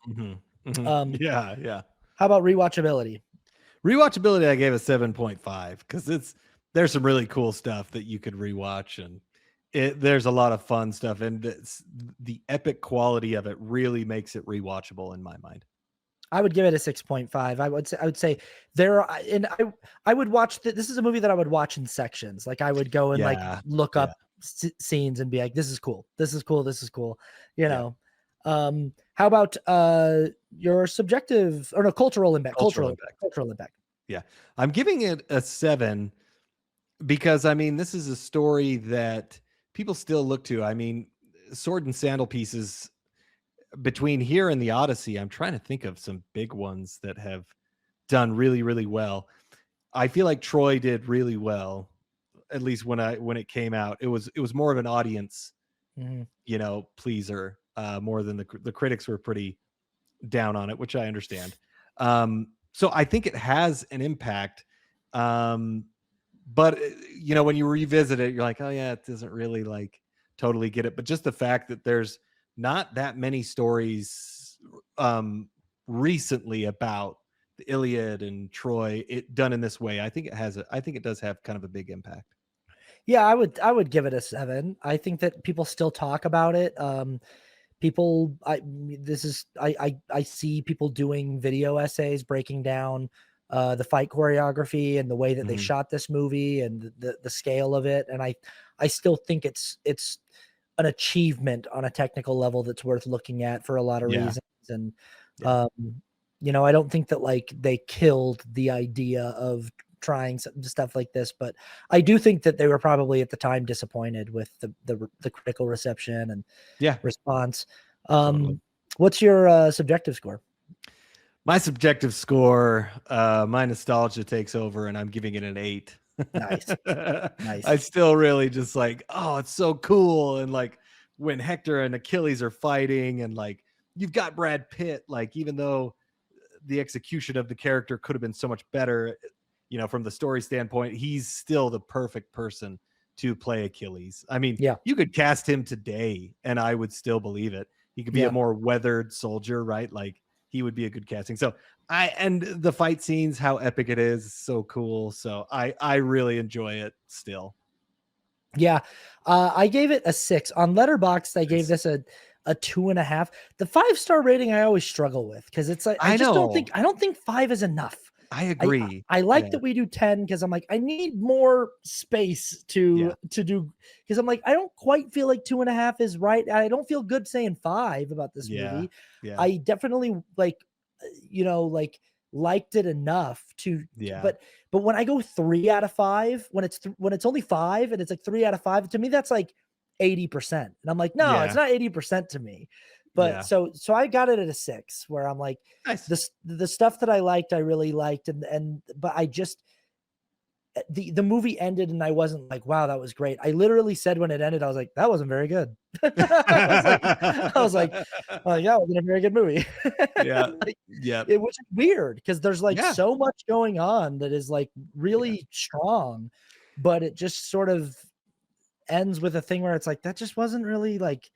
Yeah. Yeah. How about rewatchability? Rewatchability, I gave a 7.5 because there's some really cool stuff that you could rewatch, and there's a lot of fun stuff, and the epic quality of it really makes it rewatchable in my mind. I would give it a 6.5. I would say there are, and I would watch this is a movie that I would watch in sections. Like I would go and like Yeah. look Yeah. up scenes and be like, this is cool. This is cool. This is cool. You Yeah. know, how about your subjective or no cultural impact? Cultural impact. Yeah. I'm giving it a 7 because I mean, this is a story that people still look to. I mean, sword and sandal pieces between here and the Odyssey. I'm trying to think of some big ones that have done really, really well. I feel like Troy did really well, at least when it came out. It was more of an audience, pleaser, more than the critics were pretty down on it, which I understand. So I think it has an impact. But when you revisit it, you're like, oh yeah, it doesn't really like totally get it. But just the fact that there's not that many stories recently about the Iliad and Troy it done in this way, I think it does have kind of a big impact. Yeah, I would give it a 7. I think that people still talk about it. People, I see people doing video essays breaking down the fight choreography and the way that they shot this movie and the scale of it. And I still think it's an achievement on a technical level that's worth looking at for a lot of reasons. And, I don't think that like they killed the idea of trying stuff like this, but I do think that they were probably at the time disappointed with the critical reception and response. Totally. What's your subjective score? My subjective score, my nostalgia takes over, and I'm giving it an 8. Nice. Nice. I still really just like, oh, it's so cool. And like when Hector and Achilles are fighting, and like you've got Brad Pitt, like even though the execution of the character could have been so much better, from the story standpoint, he's still the perfect person to play Achilles. I mean, you could cast him today and I would still believe it. He could be a more weathered soldier, right? Like he would be a good casting. So and the fight scenes, how epic it is, so cool. So I really enjoy it still. Yeah. I gave it a 6 on Letterboxd. I gave this a 2.5. The 5-star rating I always struggle with because it's like I don't think 5 is enough. I agree. I like that we do 10 because I'm like, I need more space to do because I'm like, I don't quite feel like 2.5 is right. I don't feel good saying 5 about this movie. Yeah. I definitely liked it enough to but when I go 3 out of 5, when it's only 5 and it's like 3 out of 5, to me that's like 80%. And I'm like, no, it's not 80% to me. But so I got it at a 6 where I'm like, nice. The stuff that I liked, I really liked. But I just, the movie ended and I wasn't like, wow, that was great. I literally said when it ended, I was like, that wasn't very good. I was like, yeah, it wasn't a very good movie. It was weird because there's like so much going on that is like really strong, but it just sort of ends with a thing where it's like, that just wasn't really like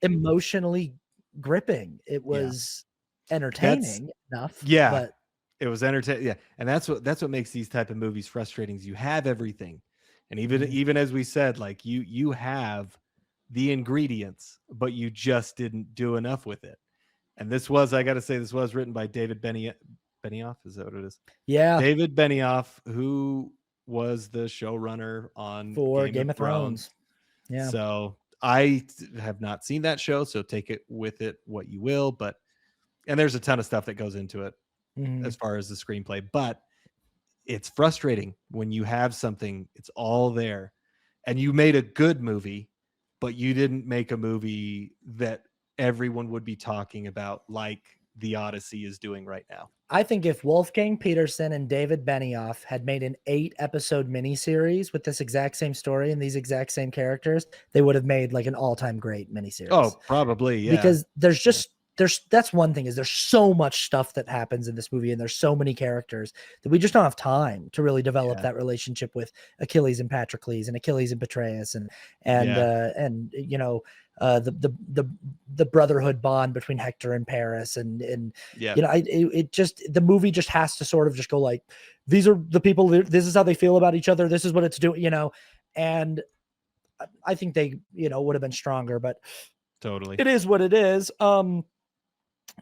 emotionally gripping. It was entertaining enough. But it was entertaining. And that's what makes these type of movies frustrating is you have everything. And even as we said, like you have the ingredients, but you just didn't do enough with it. And I got to say, this was written by David Benioff. Is that what it is? Yeah. David Benioff, who was the showrunner on Game of Thrones. Yeah. So I have not seen that show, so take it with it what you will. But And there's a ton of stuff that goes into it as far as the screenplay, but it's frustrating when you have something, it's all there, and you made a good movie, but you didn't make a movie that everyone would be talking about like the Odyssey is doing right now. I think if Wolfgang Peterson and David Benioff had made an 8-episode miniseries with this exact same story and these exact same characters, they would have made like an all-time great miniseries. Oh, probably, yeah. Because that's one thing, is there's so much stuff that happens in this movie, and there's so many characters that we just don't have time to really develop that relationship with Achilles and Patroclus and Achilles and Patroclus and you know, the brotherhood bond between Hector and Paris and you know, it just, the movie just has to sort of just go like, these are the people, this is how they feel about each other, this is what it's doing, you know. And I think they, you know, would have been stronger, but totally, it is what it is.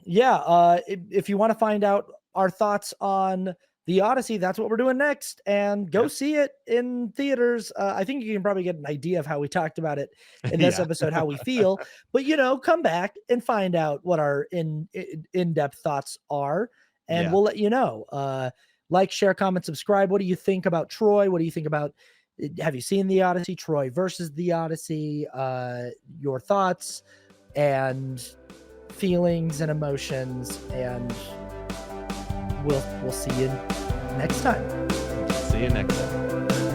If you want to find out our thoughts on the Odyssey, that's what we're doing next, and go see it in theaters. I think you can probably get an idea of how we talked about it in this episode, how we feel, but you know, come back and find out what our in-depth thoughts are, and we'll let you know. Like, share, comment, subscribe. What do you think about Troy? What do you think about, have you seen the Odyssey? Troy versus the Odyssey? Your thoughts and feelings and emotions, and we'll see you next time. See you next time.